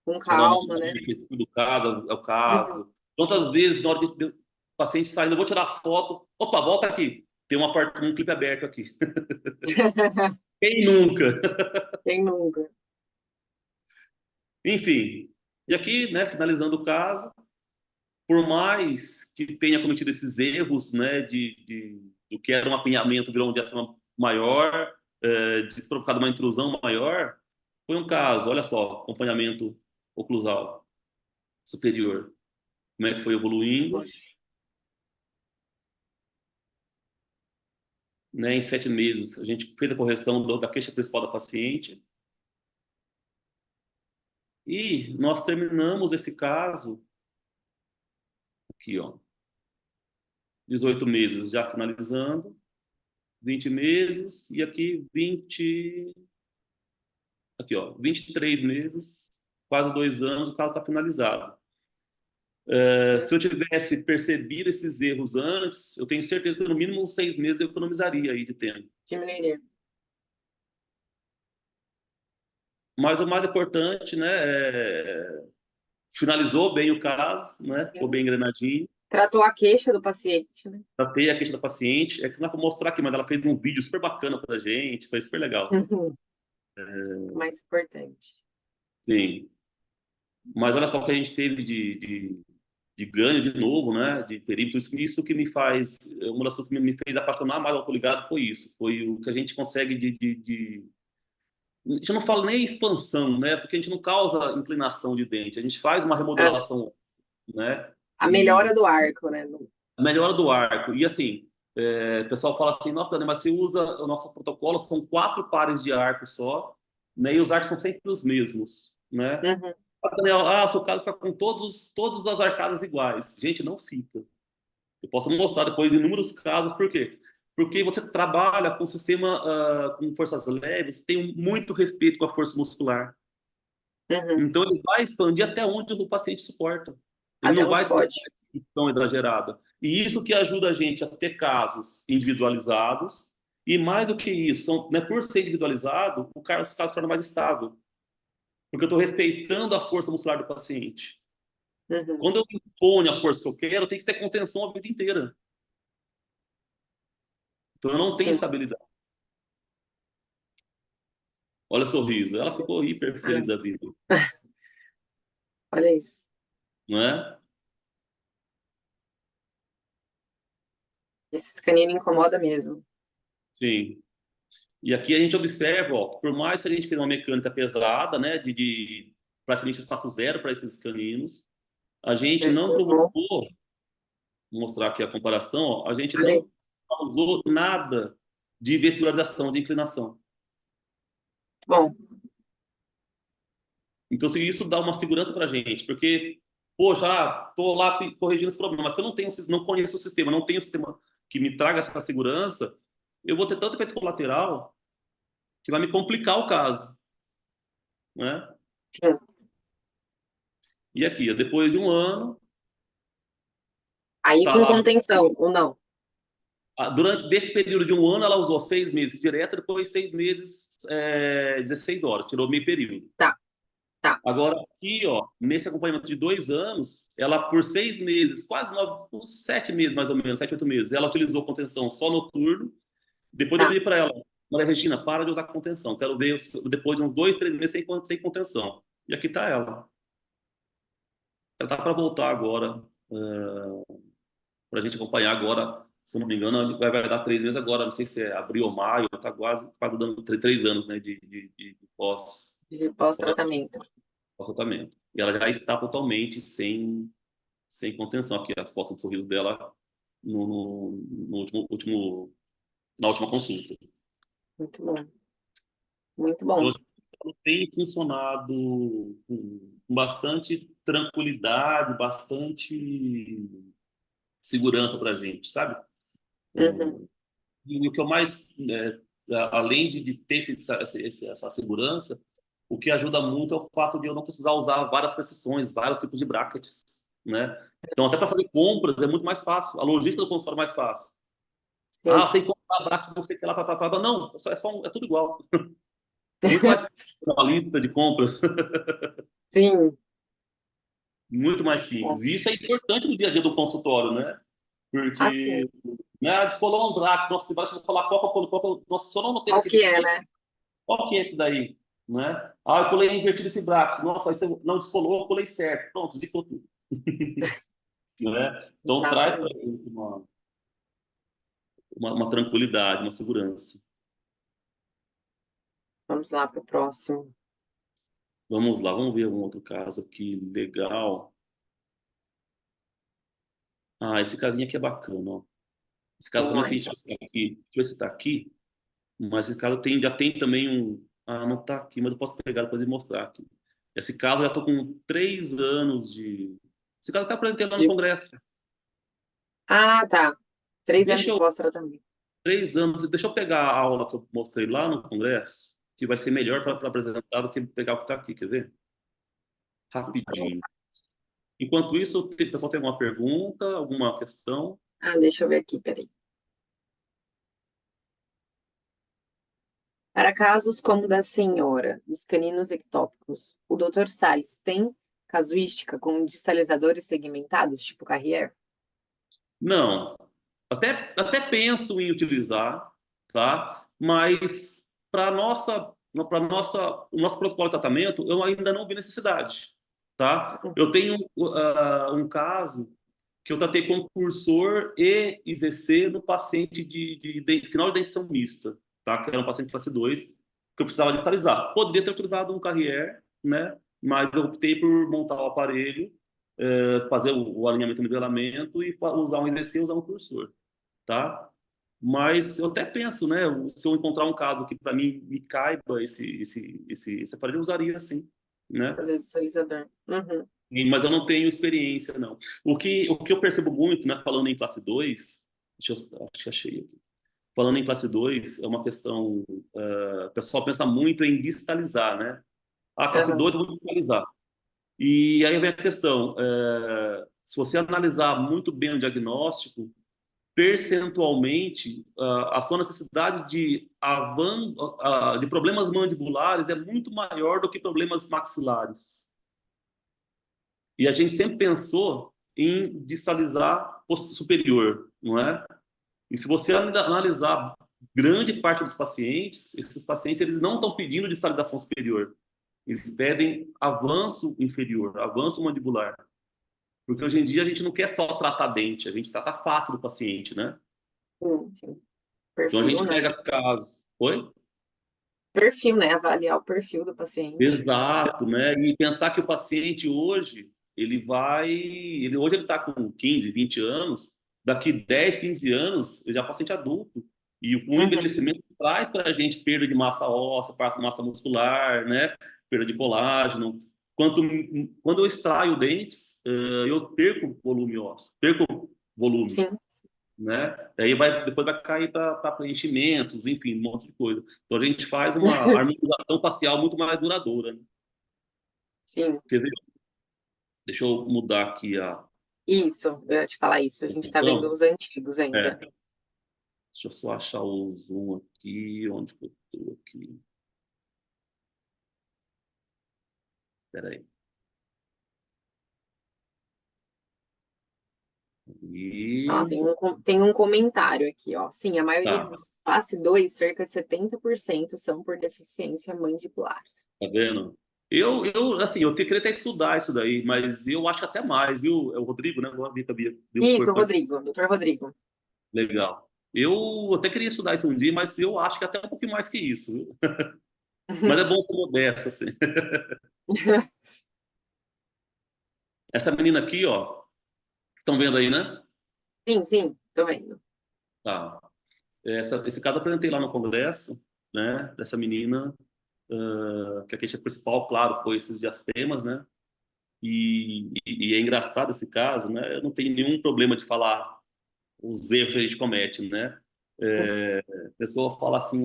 com
fazer uma
calma, né?
matéria do caso, é o
Uhum.
caso. Quantas vezes, na hora o paciente saindo, eu vou tirar a foto. Opa, volta aqui. Tem um clipe aberto aqui. Quem nunca?
Quem nunca?
Enfim. E aqui, né, finalizando o caso, por mais que tenha cometido esses erros, né, do que era um apinhamento virou um diastema maior, de ter provocado uma intrusão maior, foi um caso, olha só, acompanhamento oclusal superior, como é que foi evoluindo,
Poxa.
né, em 7 meses, a gente fez a correção da queixa principal da paciente e nós terminamos esse caso aqui, ó, 18 meses já finalizando, 20 meses e aqui 20, aqui ó, 23 meses, quase 2 anos, o caso está finalizado. Se eu tivesse percebido esses erros antes, eu tenho certeza que no mínimo uns 6 meses eu economizaria aí de tempo.
Diminuiria.
Mas o mais importante, né, finalizou bem o caso, né, ficou bem engrenadinho.
Tratou a queixa do paciente, né?
Tratei a queixa da paciente, é que não dá para mostrar aqui, mas ela fez um vídeo super bacana pra gente, foi super legal.
Uhum. O mais importante.
Sim. Mas olha só o que a gente teve de ganho de novo, né, de perímetro, isso que me faz, uma das coisas que me fez apaixonar mais ao coligado foi isso, foi o que a gente consegue a gente não fala nem expansão, né, porque a gente não causa inclinação de dente, a gente faz uma
É,
remodelação, né,
a
e
melhora do arco, né?
a melhora do arco, e assim, o pessoal fala assim, nossa, Dani, mas você usa o nosso protocolo, são 4 pares de arco só, né, e os arcos são sempre os mesmos, né.
Uhum.
Daniel, ah, seu caso fica com todas as arcadas iguais. Gente, não fica. Eu posso mostrar depois inúmeros casos, por quê? Porque você trabalha com sistema com forças leves, tem muito respeito com a força muscular.
Uhum.
Então ele vai expandir até onde o paciente suporta. Ele
Até
não
onde
vai ter
pode.
tão exagerada. E isso que ajuda a gente a ter casos individualizados. E mais do que isso, né, por ser individualizado, os casos tornam mais estável. Porque eu estou respeitando a força muscular do paciente.
Uhum.
Quando eu imponho a força que eu quero, eu tenho que ter contenção a vida inteira. Então eu não tenho
Sim.
estabilidade. Olha o sorriso. Ela ficou hiper feliz
É.
da vida,
Olha isso.
não é?
Esse canino incomoda mesmo.
Sim. E aqui a gente observa, ó, por mais que a gente fez uma mecânica pesada, né, de praticamente espaço zero para esses caninos, a gente não
Uhum.
provocou, vou mostrar aqui a comparação, ó, a gente
Olha aí.
não causou nada de vestibularização, de inclinação.
Bom,
Então, assim, isso dá uma segurança para a gente, porque, poxa, tô lá corrigindo esse problema, mas se eu não tenho, não conheço o sistema, não tenho um sistema que me traga essa segurança, eu vou ter tanto efeito colateral que vai me complicar o caso, né?
sim.
E aqui, ó, depois de um ano,
Aí
tá
com
lá,
contenção, ou não?
durante desse período de um ano, ela usou 6 meses direto, depois 6 meses, 16 horas, tirou meio período.
Tá, tá,
Agora, aqui, ó, nesse acompanhamento de 2 anos, ela por 6 meses, quase 7 meses mais ou menos, 7, 8 meses, ela utilizou contenção só noturno. Depois eu
tá.
pedi para ela, Maria Regina, para de usar contenção. Quero ver depois de uns 2, 3 meses sem contenção. E aqui está ela. Ela está para voltar agora, para a gente acompanhar agora. Se eu não me engano, vai dar 3 meses agora. Não sei se é abril ou maio. Está quase dando 3 anos, né, de
De pós-tratamento.
pós-tratamento. E ela já está totalmente sem contenção. Aqui as fotos do sorriso dela no na última consulta.
Muito bom, muito
Então,
bom.
tem funcionado com bastante tranquilidade, bastante segurança para a gente, sabe?
Uhum.
E o que eu mais, além de ter essa segurança, o que ajuda muito é o fato de eu não precisar usar várias precisões, vários tipos de brackets, né? Então, até para fazer compras é muito mais fácil. A logística do console é mais fácil.
Sim.
Tem que comprar bracket, não sei o que lá, tá. Não, é tudo igual. É muito mais uma lista de compras,
Sim.
muito mais simples. E isso é importante no dia a dia do consultório, né?
Assim,
Porque, né, descolou um bracket, nossa, se eu falar nossa, se eu não notei
qual
daquele
que é,
jeito,
né?
qual que é esse daí? Né? Eu colei invertido esse braço. Nossa, aí você não descolou, eu colei certo. Pronto, zicou tudo. Né? Então traz para
Exatamente.
gente uma tranquilidade, uma segurança.
Vamos lá para o próximo.
Vamos lá, vamos ver um outro caso aqui legal. Esse casinho aqui é bacana, ó. Esse caso
Vamos
também
lá,
tem,
então.
deixa eu ver aqui, deixa eu ver se está aqui, mas esse caso já tem também um. Não está aqui, mas eu posso pegar depois e mostrar aqui. Esse caso eu já estou com 3 anos de. Esse caso está apresentando lá no Congresso.
Ah, tá. 3 anos
Deixa
de
eu
3 anos.
3 anos. Deixa eu pegar a aula que eu mostrei lá no Congresso, que vai ser melhor para apresentar do que pegar o que está aqui. Quer ver? Rapidinho. Enquanto isso, o pessoal tem alguma pergunta, alguma questão?
Deixa eu ver aqui, peraí. Para casos como o da senhora, dos caninos ectópicos, o Dr. Salles tem casuística com distalizadores segmentados, tipo Carrier?
Não. Até penso em utilizar, tá? Mas o nosso protocolo de tratamento, eu ainda não vi necessidade, tá? Eu tenho um caso que eu tratei com cursor e IZC no paciente de final de dentição mista, tá? Que era um paciente classe 2, que eu precisava distalizar. Poderia ter utilizado um Carrier, né? Mas eu optei por montar o aparelho, fazer o alinhamento e nivelamento e usar um IZC e usar um cursor, tá? Mas eu até penso, né? Se eu encontrar um caso que para mim me caiba esse aparelho, eu usaria assim, né?
Fazer o distalizador. Uhum.
Mas eu não tenho experiência, não. O que eu percebo muito, né, falando em classe 2, acho que achei aqui. Falando em classe 2 é uma questão. O pessoal pensa muito em distalizar, né? Classe
Aham.
2 eu vou distalizar. E aí vem a questão: se você analisar muito bem o diagnóstico, percentualmente, a sua necessidade de problemas mandibulares é muito maior do que problemas maxilares. E a gente sempre pensou em distalizar posto superior, não é? E se você analisar grande parte dos pacientes, esses pacientes eles não estão pedindo distalização superior. Eles pedem avanço inferior, avanço mandibular. Porque hoje em dia a gente não quer só tratar dente, a gente trata a face do paciente, né?
Sim, sim.
Então a
Perfil,
gente
né?
pega casos. Oi?
Perfil, né? Avaliar o perfil do paciente.
Exato, né? E pensar que o paciente hoje, hoje ele está com 15, 20 anos, daqui 10, 15 anos, ele já é paciente adulto. E o
Uhum.
envelhecimento traz para a gente perda de massa óssea, massa muscular, né? Perda de colágeno. Quando eu extraio dentes, eu perco volume ósseo, perco volume,
Sim,
né? Depois vai cair para preenchimentos, enfim, um monte de coisa. Então a gente faz uma harmonização facial muito mais duradoura, né?
sim.
Quer ver? Deixa eu mudar aqui a
Isso, eu ia te falar isso. A gente está vendo
posição.
os antigos
É,
ainda.
deixa eu só achar o zoom aqui, onde que eu tô aqui. Peraí. E
Tem um comentário aqui, ó. Sim, a maioria
tá,
dos classe 2, cerca de 70% são por deficiência mandibular.
tá vendo? Assim, queria até estudar isso daí, mas eu acho que até mais, viu? É o Rodrigo, né? Agora Bia, deu
Isso,
cortando.
Rodrigo, doutor Rodrigo.
Legal. Eu até queria estudar isso um dia, mas eu acho que até um pouquinho mais que isso, viu? Mas é bom ser modesto, assim. Essa menina aqui, ó, estão vendo aí, né?
Sim, sim, tô vendo.
Tá. Esse caso eu apresentei lá no congresso, né? Dessa menina. que a queixa principal, claro, foi esses diastemas, né? E é engraçado esse caso, né? Eu não tenho nenhum problema de falar os erros que a gente comete, né? A pessoa fala assim,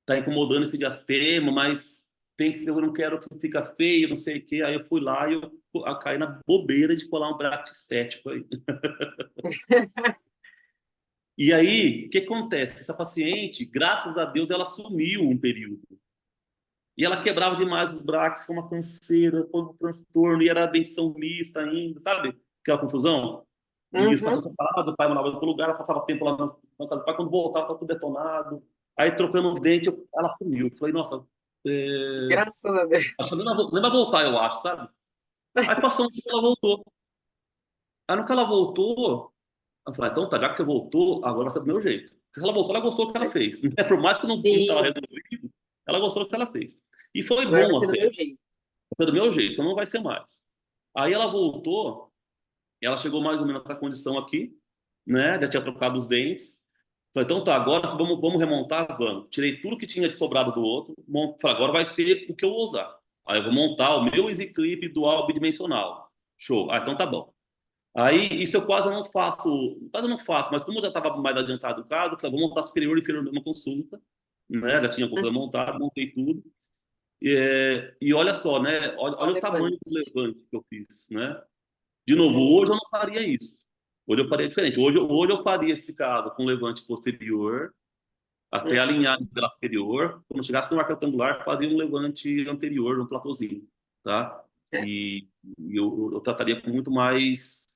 tá incomodando esse diastema, mas tem que ser, eu não quero que fica feio, não sei o quê. Aí eu fui lá e eu caí na bobeira de colar um bracket estético aí. E aí, o que acontece? Essa paciente, graças a Deus, ela sumiu um período. E ela quebrava demais os brackets, foi uma canseira, foi um transtorno, e era dentição mista ainda, sabe? Aquela confusão. E os
Uhum.
pacientes separados, o pai morava em outro lugar, ela passava tempo lá na casa do pai, quando voltava, tá tudo detonado. Aí, trocando o dente, ela sumiu. Eu falei, nossa,
Graças a Deus.
acho que nem vai voltar, eu acho, sabe? Aí passou um tempo, ela voltou. Aí, no que ela voltou, eu falei, então tá, já que você voltou, agora vai ser do meu jeito. Porque se ela voltou, ela gostou do que ela fez. Por mais que não estava
Sim,
resolvido, ela gostou do que ela fez. E foi
agora vai
bom
ser do
até.
meu jeito.
Vai ser do meu jeito, então não vai ser mais. Aí ela voltou, ela chegou mais ou menos nessa condição aqui, né? Já tinha trocado os dentes. Falei, então tá, agora vamos remontar, vamos. Tirei tudo que tinha de sobrado do outro. Falei, agora vai ser o que eu vou usar. Aí eu vou montar o meu EasyClip dual bidimensional. Show. Ah, então tá bom. Aí isso eu quase não faço, mas como eu já estava mais adiantado o caso, eu falei, vou montar superior e inferior numa consulta, né? Já tinha a consulta montada, montei tudo. E olha só, né? Olha o
Olha
tamanho do
quantos.
levante que eu fiz, né? De novo,
Uhum.
hoje eu não faria isso. Hoje eu faria diferente. Hoje eu faria esse caso com levante posterior, até
Uhum.
alinhado pela superior. Quando chegasse no arco retangular, fazia um levante anterior, um platôzinho, tá?
Certo.
E eu trataria com muito mais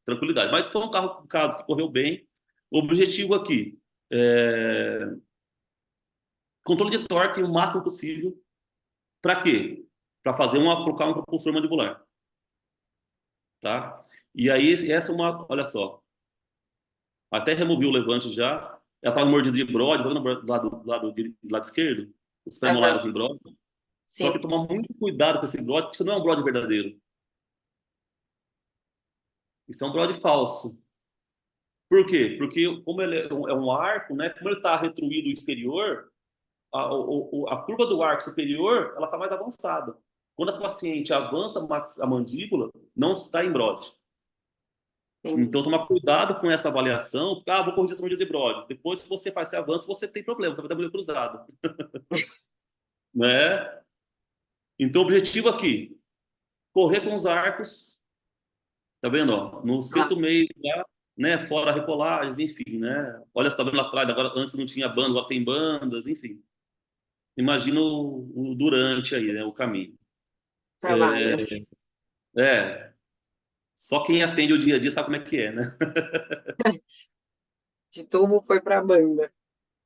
tranquilidade. Mas foi um caso que correu bem. O objetivo aqui é controle de torque o máximo possível. Para quê? Para colocar um propulsor mandibular, tá? E aí, essa é uma, olha só, até removi o levante já, ela estava mordida de bródio, tá vendo do lado esquerdo? Os
Aham.
premolares em bródio. Só que
Sim.
tomar muito cuidado com esse bródio, porque isso não é um bródio verdadeiro. Isso é um bródio falso. Por quê? Porque como ele é um arco, né? Como ele está retruído inferior, a curva do arco superior ela está mais avançada. Quando a paciente avança a mandíbula, não está em bródio.
Entendi.
Então, tomar cuidado com essa avaliação, porque, vou corrigir essa medida de bródio. Depois, se você faz esse avanço, você tem problema, você vai ter mulher cruzada, né? Então, o objetivo aqui, correr com os arcos, tá vendo, ó? No
Ah,
sexto mês, já, né, fora recolagens, enfim, né? Olha, você tá vendo lá atrás, agora, antes não tinha banda, agora tem bandas, enfim. Imagina o durante aí, né, o caminho.
trabalho.
É, só quem atende o dia a dia sabe como é que é, né?
De tubo foi pra banda.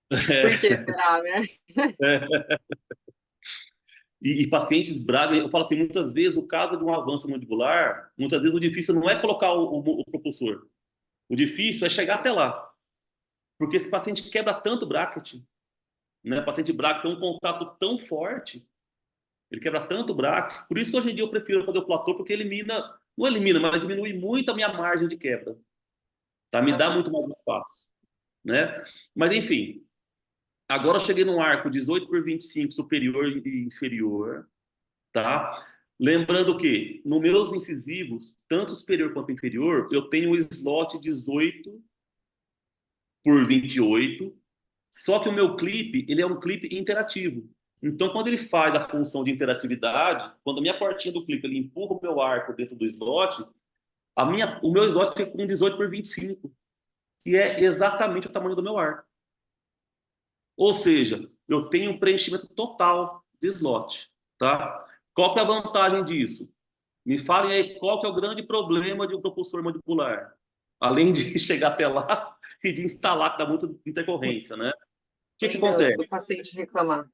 Por que será, né?
É. E pacientes bravos, eu falo assim, muitas vezes o caso de um avanço mandibular, muitas vezes o difícil não é colocar o propulsor. O difícil é chegar até lá. Porque esse paciente quebra tanto o bracket, né? O paciente bracket tem um contato tão forte, ele quebra tanto o bracket. Por isso que hoje em dia eu prefiro fazer o platô, porque não elimina, mas diminui muito a minha margem de quebra. Tá? Me dá
Aham.
muito mais espaço, né? Mas enfim, agora eu cheguei num arco 18 por 25 superior e inferior, tá? Lembrando que, nos meus incisivos, tanto superior quanto inferior, eu tenho um slot 18 por 28, só que o meu clipe, ele é um clipe interativo. Então, quando ele faz a função de interatividade, quando a minha portinha do clipe ele empurra o meu arco dentro do slot, o meu slot fica com 18 por 25, que é exatamente o tamanho do meu arco. Ou seja, eu tenho um preenchimento total de slot, tá? Qual que é a vantagem disso? Me falem aí qual que é o grande problema de um propulsor mandibular, além de chegar até lá e de instalar, que dá muita intercorrência, né? O que
Além do
acontece?
paciente reclamar.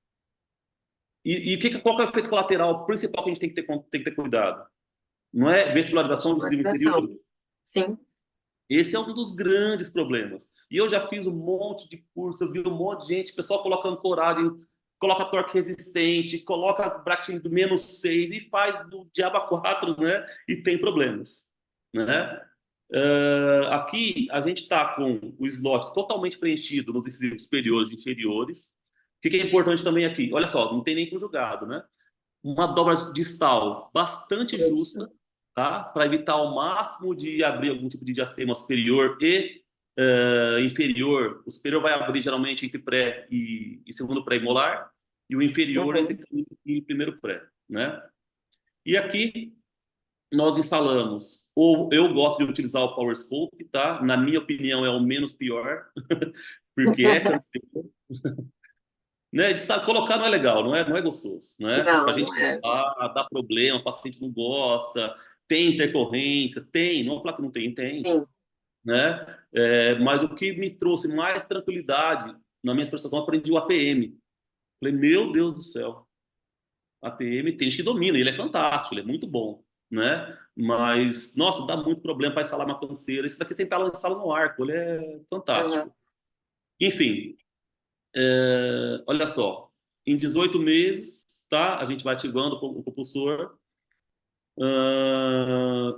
Qual que é o efeito colateral principal que a gente tem que ter cuidado? Não é vestibularização de cima
Estigmatização.
inferior?
Sim.
Esse é um dos grandes problemas. E eu já fiz um monte de curso, eu vi um monte de gente, pessoal coloca ancoragem, coloca torque resistente, coloca bracket do -6 e faz do diabo a 4, né? E tem problemas, né? Aqui a gente está com o slot totalmente preenchido nos decisivos superiores e inferiores, que é importante também aqui? Olha só, não tem nem conjugado, né? Uma dobra distal bastante justa, tá? Para evitar ao máximo de abrir algum tipo de diastema superior e inferior. O superior vai abrir geralmente entre pré e segundo pré-molar, e o inferior entre
Uhum.
canino e primeiro pré, né? E aqui nós instalamos, ou eu gosto de utilizar o Power Scope, tá? Na minha opinião, é o menos pior, porque é canseiro, né? De sabe, colocar não é legal, não é gostoso, né? Pra
Não,
gente
não é.
colocar, dá problema, o paciente não gosta, tem intercorrência, tem, não vou falar que não tem, tem,
Sim.
né? Mas o que me trouxe mais tranquilidade na minha prestação, eu aprendi o APM. Falei, meu Deus do céu, APM tem gente que domina, ele é fantástico, ele é muito bom, né? Mas, nossa, dá muito problema para instalar uma canseira. Esse daqui você instala no arco, ele é
Uhum.
fantástico. Enfim, olha só, em 18 meses, tá? A gente vai ativando o propulsor.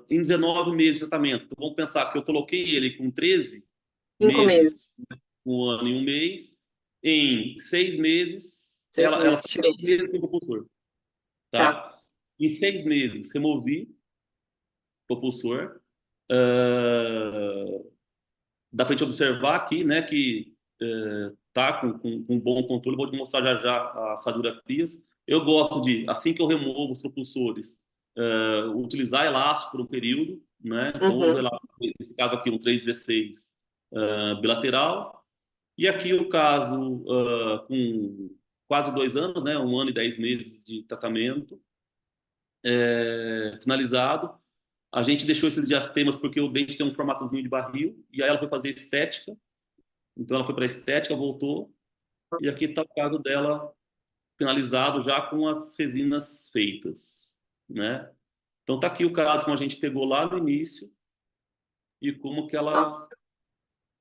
Em 19 meses de tratamento. Então, vamos pensar que eu coloquei ele com 13
Cinco
meses,
meses.
um ano e um mês. Em 6 meses,
Seis
ela
meses,
foi
tirou.
com o propulsor,
Tá.
tá? Em 6 meses, removi o propulsor. Uh, dá para a gente observar aqui, né, que tá com um bom controle. Vou te mostrar já já as radiografias. Eu gosto de, assim que eu removo os propulsores, utilizar elástico por um período, né? Então, uso
Uhum.
elástico, nesse caso aqui, um 316 bilateral. E aqui o caso com quase 2 anos, né? 1 ano e 10 meses de tratamento finalizado. A gente deixou esses diastemas porque o dente tem um formatozinho de barril, e aí ela foi fazer estética. Então ela foi para estética, voltou, e aqui está o caso dela finalizado já com as resinas feitas, né? Então tá aqui o caso como a gente pegou lá no início e
Nossa.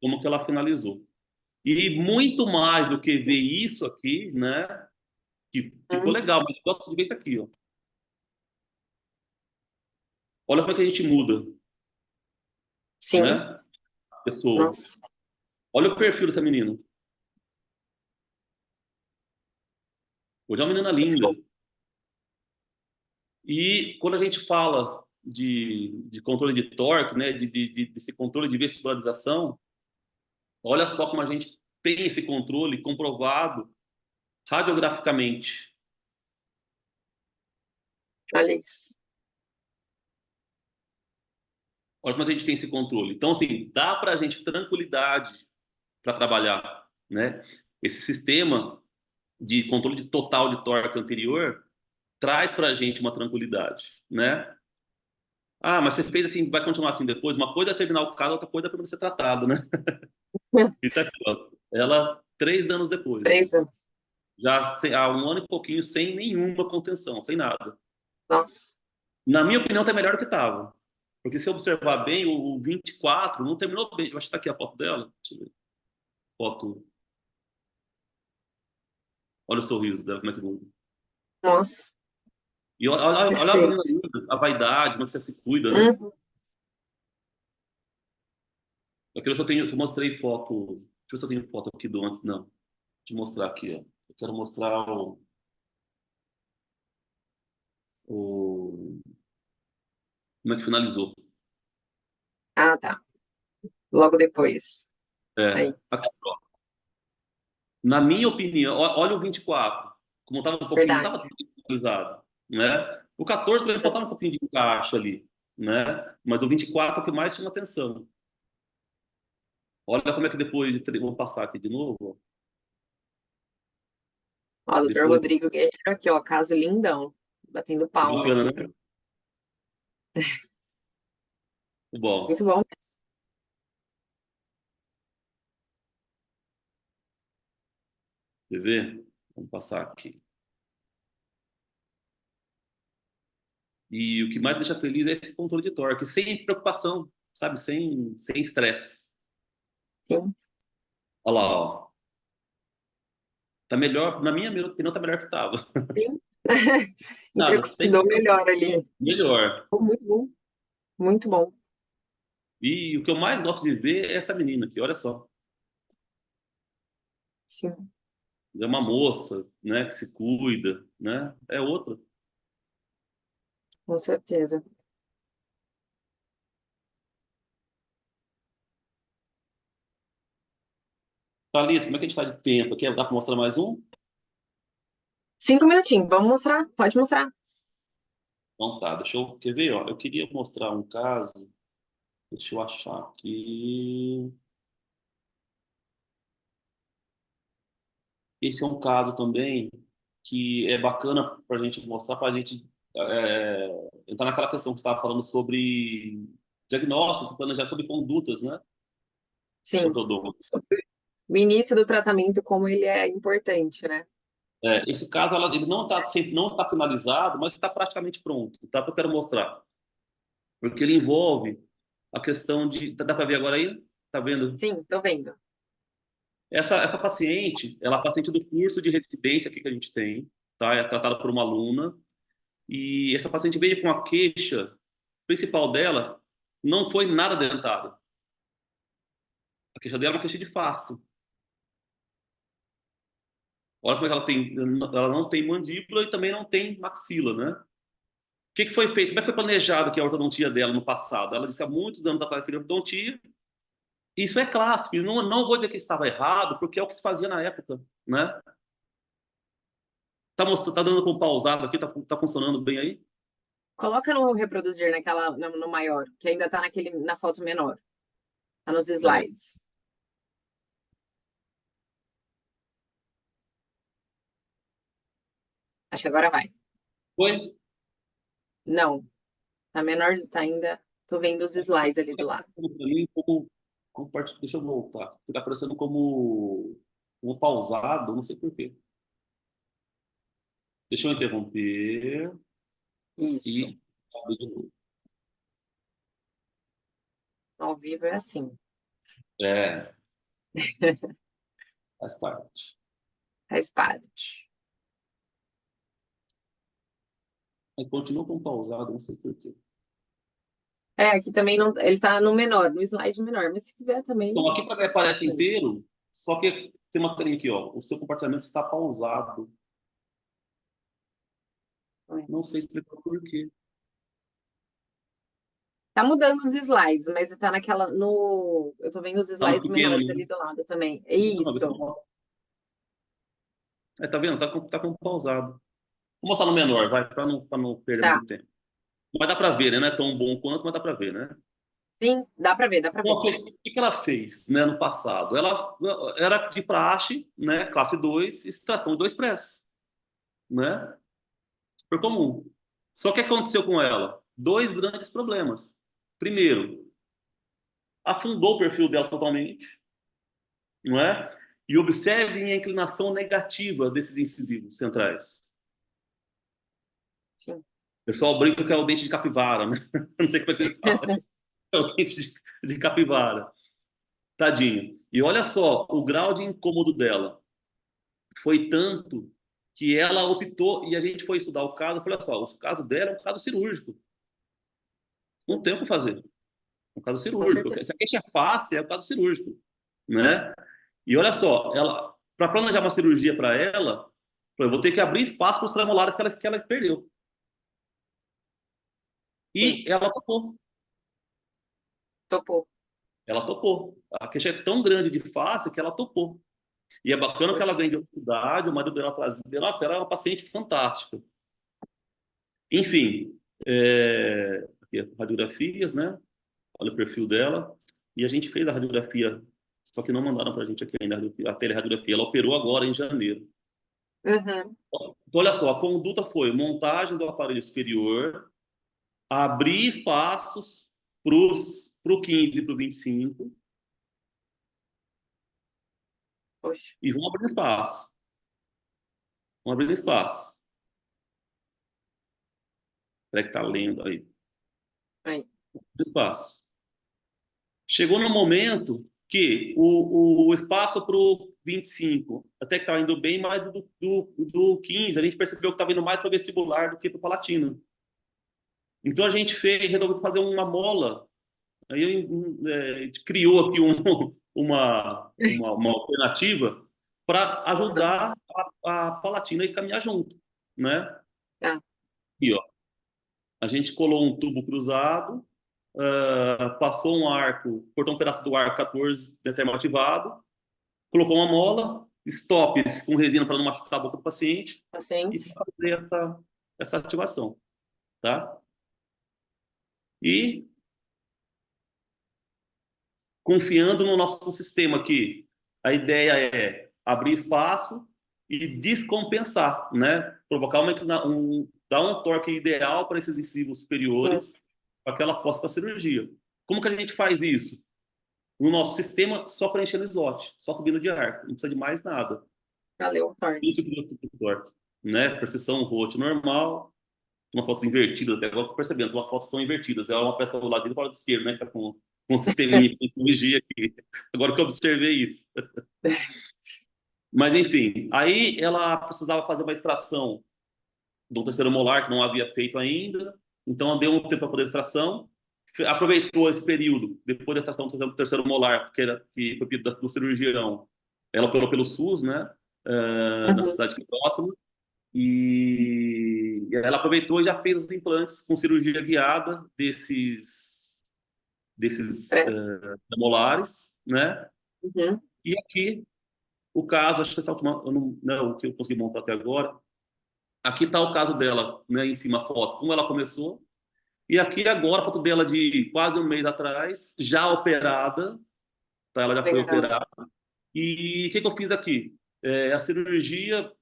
como que ela finalizou. E muito mais do que ver isso aqui, né? Que ficou
Uhum.
legal, mas eu gosto de ver isso aqui, ó. Olha como é que a gente muda,
Sim.
né? A pessoa.
Nossa.
Olha o perfil dessa menina. Hoje é uma menina
Muito
linda.
bom.
E quando a gente fala de controle de torque, né, desse controle de vestibularização, olha só como a gente tem esse controle comprovado radiograficamente.
Olha isso.
Olha como a gente tem esse controle. Então, assim, dá para a gente tranquilidade para trabalhar, né? Esse sistema de controle de total de torque anterior traz para a gente uma tranquilidade, né? Ah, mas você fez assim, vai continuar assim depois? Uma coisa é terminar o caso, outra coisa é para ser tratado, né? E tá aqui, ó. Ela, 3 anos depois, ó.
3 anos.
Já há 1 ano e pouquinho sem nenhuma contenção, sem nada.
Nossa.
Na minha opinião, tá melhor do que estava. Porque se observar bem, o 24 não terminou bem. Eu acho que tá aqui a foto dela. Deixa eu ver. Foto. Olha o sorriso dela, como é que muda.
Nossa.
E olha a menina
Perfeito.
linda, a vaidade, como é que você se cuida, né?
Uhum.
Aquilo se eu mostrei foto. Deixa eu ver se eu tenho foto aqui do antes. Não. Deixa eu mostrar aqui, ó. Eu quero mostrar o como é que finalizou.
Ah, tá. Logo depois. Aí.
Aqui, ó. Na minha opinião, olha o 24, como estava um pouquinho, não
Verdade.
estava finalizado, né? O 14 também faltava um pouquinho de encaixe ali, né? Mas o 24 é o que mais chama atenção. Olha como é que depois vamos passar aqui de novo.
Ó, doutor
Depois,
Rodrigo Guerreiro aqui, ó. Casa lindão. Batendo palma
bacana,
aqui.
né? Bom,
Muito bom mesmo.
quer ver? Vamos passar aqui. E o que mais deixa feliz é esse controle de torque, sem preocupação, sabe? Sem estresse.
Sim.
Olha lá, ó. Tá melhor, na minha opinião, tá melhor que estava.
Sim.
Nada, tem
Entrecossidou melhor ali.
melhor.
Ficou muito bom. Muito bom.
E o que eu mais gosto de ver é essa menina aqui, olha só.
Sim.
é uma moça, né, que se cuida, né? É outra.
Com certeza.
Thalita, como é que a gente está de tempo aqui? Dá para mostrar mais um?
5 minutinhos, vamos mostrar? Pode mostrar.
Então tá, quer ver, ó? Eu queria mostrar um caso, deixa eu achar aqui. Esse é um caso também que é bacana para a gente mostrar, para a gente entrar naquela questão que você estava falando sobre diagnósticos, planejar sobre condutas, né?
Sim.
Ortodônticas.
Sobre o início do tratamento, como ele é importante, né?
Esse caso ele não está finalizado, mas está praticamente pronto, tá? Que eu quero mostrar, porque ele envolve a questão de, dá para ver agora aí? Tá vendo?
Sim, tô vendo.
Essa paciente, ela é paciente do curso de residência aqui que a gente tem, tá? É tratada por uma aluna. E essa paciente veio com a queixa principal dela, não foi nada dentário. A queixa dela é uma queixa de face. Olha como é que ela não tem mandíbula e também não tem maxila, né? O que foi feito? Como é que foi planejado que a ortodontia dela no passado? Ela disse há muitos anos atrás que queria ortodontia. Isso é clássico. E não vou dizer que estava errado, porque é o que se fazia na época, né? Tá dando com pausado aqui? Tá funcionando bem aí?
Coloca no reproduzir no maior, que ainda tá na foto menor. Tá nos
É.
slides. Acho que agora vai.
Foi?
Não, tá menor, tá ainda. Tô vendo os slides ali do lado.
Para mim, deixa eu voltar. Fica parecendo como pausado, não sei por quê. Deixa eu interromper
Isso.
e abrir de novo.
Ao vivo é assim.
É, faz parte.
Faz parte.
Mas continua com pausado, não sei por quê.
É, aqui também não. Ele tá no menor, no slide menor, mas se quiser
Então,
também.
aqui para mim aparece inteiro, só que tem uma telinha aqui, ó. O seu compartilhamento está pausado. Não sei explicar por quê.
Tá mudando os slides, mas tá naquela. No, eu tô vendo os
Tá no
slides
pequeno,
menores
né?
ali do lado também. É
Não,
isso.
tá vendo? Tá com pausado. Vou mostrar no menor, vai, para não perder
Tá.
muito tempo. Mas dá para ver, né? Não é tão bom quanto, mas dá para ver, né?
Sim, dá pra ver, dá pra
Bom,
ver.
o que ela fez, né, no passado? Ela era de praxe, né, classe 2, extração de 2 press, né? Super comum. Só que o que aconteceu com ela? Dois grandes problemas. Primeiro, afundou o perfil dela totalmente, não é? E observem a inclinação negativa desses incisivos centrais.
Sim.
O pessoal brinca que é o dente de capivara, né? Não sei como é que vocês falam. É o dente de capivara. Tadinho. E olha só, o grau de incômodo dela foi tanto que ela optou, e a gente foi estudar o caso, eu falei assim, ó, o caso dela é um caso cirúrgico. Não tem o que fazer. É um caso
Com
cirúrgico.
certeza.
Se a queixa é fácil, é um caso cirúrgico. Né? E olha só, ela, para planejar uma cirurgia para ela, eu vou ter que abrir espaço para os premolares que ela perdeu.
Sim.
E ela topou.
Topou.
Ela topou. A queixa é tão grande de face que ela topou. E é bacana que ela
Poxa.
vem de outra cidade, o marido dela trazia. Nossa, ela é uma paciente fantástica. Enfim, aqui, radiografias, né? Olha o perfil dela. E a gente fez a radiografia, só que não mandaram para a gente aqui ainda a teleradiografia. Ela operou agora em janeiro.
Uhum.
Então, olha só, a conduta foi montagem do aparelho superior, abrir espaços para o 15 e para o 25
Poxa.
e vão abrir espaço. Vão abrir espaço. Será que está lendo aí?
Aí.
Espaço. Chegou no momento que o espaço para o 25 até que estava indo bem, mas do 15 a gente percebeu que estava indo mais para o vestibular do que para o palatino. Então a gente resolveu fazer uma mola. Aí a gente criou aqui uma alternativa para ajudar a palatina e caminhar junto, né?
Tá.
E, ó, a gente colou um tubo cruzado, passou um arco, cortou um pedaço do arco 14 de termoativado, colocou uma mola, stops com resina para não machucar a boca do paciente e
Paciente.
fazer essa ativação, tá? E confiando no nosso sistema aqui, a ideia é abrir espaço e descompensar, né? Provocar dar um torque ideal para esses incisivos
Sim.
superiores para que ela possa para a cirurgia. Como que a gente faz isso? No nosso sistema, só preenchendo o slot, só subindo de arco, não precisa de mais nada.
Valeu,
Um
torque.
tipo de torque, né? Precisão rote normal, umas fotos invertidas, até agora estou percebendo, umas fotos estão invertidas. É uma peça do lado direito e do lado esquerdo, né? Que tá com um sisteminha de corrigir aqui. Agora que eu observei isso. Mas, enfim, aí ela precisava fazer uma extração do terceiro molar, que não havia feito ainda. Então, deu um tempo para poder extração. Aproveitou esse período, depois da extração do terceiro molar, que foi pedido do cirurgião. Ela operou pelo SUS, né? Na
Uhum.
cidade que é próxima. E ela aproveitou e já fez os implantes com cirurgia guiada desses
Press.
molares, né?
Uhum.
E aqui o caso, acho que essa última, eu não o que eu consegui montar até agora. Aqui está o caso dela, né? Em cima a foto, como ela começou. E aqui agora a foto dela de quase um mês atrás, já operada, tá? Ela já foi
Legal.
operada. E o que eu fiz aqui? A cirurgia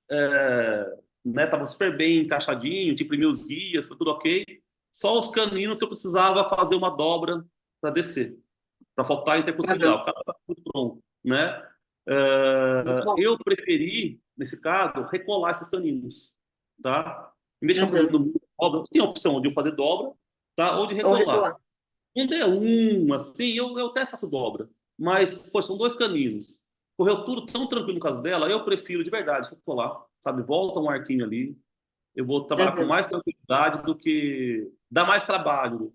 né, tava super bem encaixadinho, tipo, meus guias, foi tudo ok. Só os caninos que eu precisava fazer uma dobra para descer, para faltar
Uhum.
intercostal. O cara tá tudo pronto, né?
Muito bom.
Eu preferi, nesse caso, recolar esses caninos, tá? Em vez de fazer
Uhum.
dobra, tem a opção de eu fazer dobra, tá? Ou de
Ou
recolar.
regular.
Quando é assim, eu até faço dobra. Mas, pô, são dois caninos. Correu tudo tão tranquilo no caso dela, eu prefiro de verdade recolar, sabe? Volta um arquinho ali. Eu vou trabalhar com
Uhum.
mais tranquilidade do que. Dá mais trabalho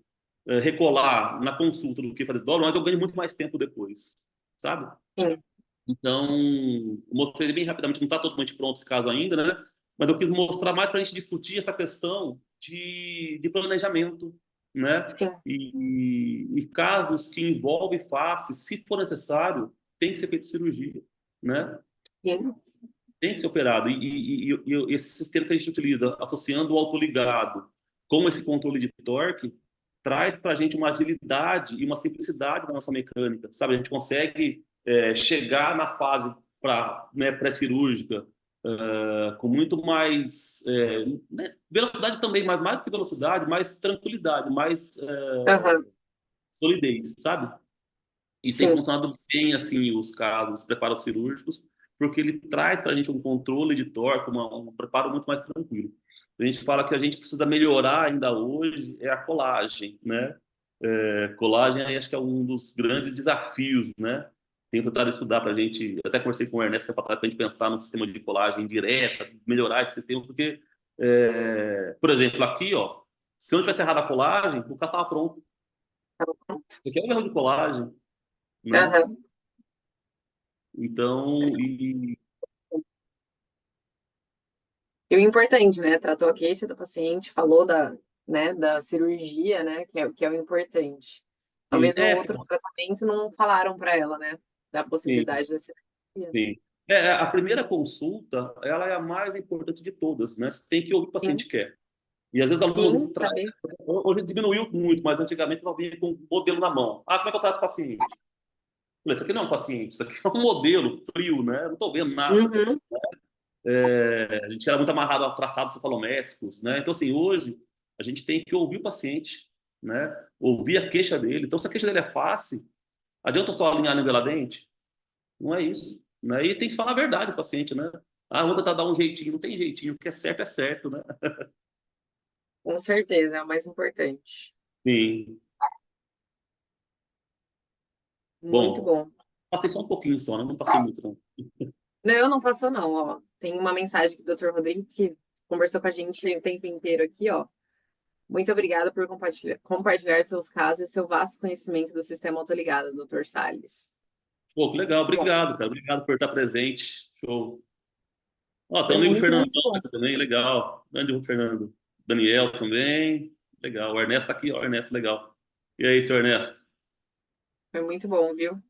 recolar na consulta do que fazer dobra, mas eu ganho muito mais tempo depois, sabe?
Sim.
Então, eu mostrei bem rapidamente, não está totalmente pronto esse caso ainda, né? Mas eu quis mostrar mais para a gente discutir essa questão de planejamento, né?
Sim.
E casos que envolvem face, se for necessário, tem que ser feito cirurgia, né?
Sim.
Tem que ser operado. E esse sistema que a gente utiliza, associando o autoligado com esse controle de torque, traz para a gente uma agilidade e uma simplicidade na nossa mecânica, sabe? A gente consegue chegar na fase né, pré-cirúrgica com muito mais né, velocidade também, mas mais do que velocidade, mais tranquilidade, mais
Uhum.
solidez, sabe? E tem
Sim.
funcionado bem, assim, os casos, os preparos cirúrgicos, porque ele traz para a gente um controle de torque, um preparo muito mais tranquilo. A gente fala que a gente precisa melhorar ainda hoje é a colagem, né? Colagem aí acho que é um dos grandes desafios, né? Tenho tentado estudar para a gente, até conversei com o Ernesto para a gente pensar no sistema de colagem direta, melhorar esse sistema, porque, por exemplo, aqui, ó, se eu não tivesse errado a colagem, o carro estava pronto.
Tá bom.
Isso aqui é um erro de colagem, né?
Uhum.
Então,
E o importante, né? Tratou a queixa do paciente, falou da, né, da cirurgia, né? Que é o importante.
sim,
Talvez o outro tratamento não falaram para ela, né? Da
sim,
possibilidade da cirurgia.
sim. A primeira consulta, ela é a mais importante de todas, né? Você tem que ouvir o que o paciente
Sim,
quer. E às vezes o aluno
sim,
traz.
saber.
Hoje diminuiu muito, mas antigamente eu vinha com um modelo na mão. Ah, como é que eu trato o paciente? Eu falei, isso aqui não é um paciente, isso aqui é um modelo frio, né? Eu não estou vendo nada.
Uhum.
A gente era muito amarrado a traçados cefalométricos, né? Então, assim, hoje a gente tem que ouvir o paciente, né? Ouvir a queixa dele. Então, se a queixa dele é fácil, adianta eu só alinhar a nivelar dente? Não é isso. Né? E tem que falar a verdade para o paciente, né? Ah, vou tentar dar um jeitinho. Não tem jeitinho. O que é certo, né?
Com certeza, é o mais importante.
Sim.
Muito
Bom,
bom.
passei só um pouquinho só, né? Não passei muito, não.
Não, não passou não, ó. Tem uma mensagem do Dr. Rodrigo que conversou com a gente o tempo inteiro aqui, ó. Muito obrigada por compartilhar seus casos e seu vasto conhecimento do sistema autoligado, Dr. Salles.
Pô, que legal.
Muito bom.
Obrigado, cara. Obrigado por estar presente. Show. Ó, tem
Foi
um amigo
muito,
Fernando
muito bom.
também, legal. Grande Fernando. Daniel também, legal. O Ernesto tá aqui, ó, Ernesto, legal. E aí, seu Ernesto?
Foi muito bom, viu?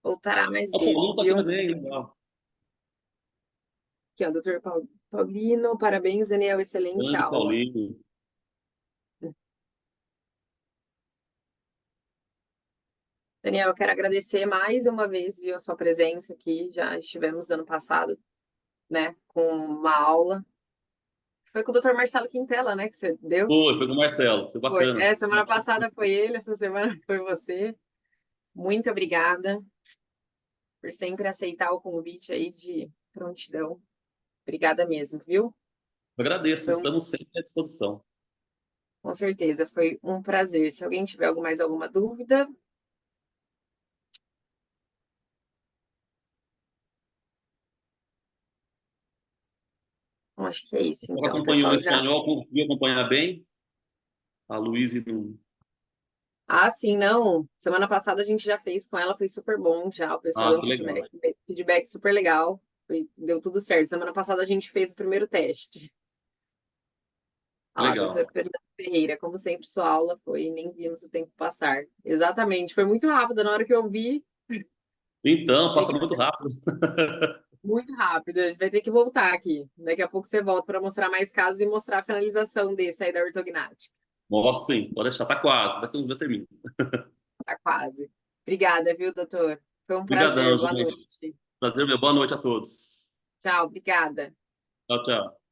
Voltará mais
Ó, o Paulinho
vezes,
tá aqui
viu?
também, legal.
Aqui, ó, doutor Paulino, parabéns, Daniel, excelente
Grande
aula.
Paulinho.
Daniel, eu quero agradecer mais uma vez, viu, a sua presença aqui. Já estivemos ano passado, né, com uma aula. Foi com o doutor Marcelo Quintela, né, que você deu?
Foi com o Marcelo, foi
Foi.
bacana.
É, semana passada foi ele, essa semana foi você. Muito obrigada por sempre aceitar o convite aí de prontidão. Obrigada mesmo, viu?
Eu agradeço,
Foi
estamos sempre à disposição.
com certeza, foi um prazer. Se alguém tiver mais alguma dúvida, acho que é isso.
Ela
Então,
acompanhou em
pessoal, já.
espanhol, conseguiu acompanhar bem. A Luísa não.
Ah, sim, não. Semana passada a gente já fez com ela, foi super bom já. O pessoal
Ah,
deu um
que legal.
feedback super legal. Deu tudo certo. Semana passada a gente fez o primeiro teste. Ah, doutora
Legal.
Fernanda Ferreira, como sempre, sua aula foi, nem vimos o tempo passar. Exatamente, foi muito rápido. Na hora que eu vi,
Então,
tem
passa
que
muito rápido.
muito rápido. A gente vai ter que voltar aqui. Daqui a pouco você volta para mostrar mais casos e mostrar a finalização desse aí da ortognática.
Nossa, sim, pode deixar, tá quase. Daqui uns dias termina.
Tá quase. Obrigada, viu, doutor? Foi um prazer.
Obrigadão,
Boa
gente.
noite.
Prazer, meu. Boa noite a todos.
Tchau, obrigada.
Tchau, tchau.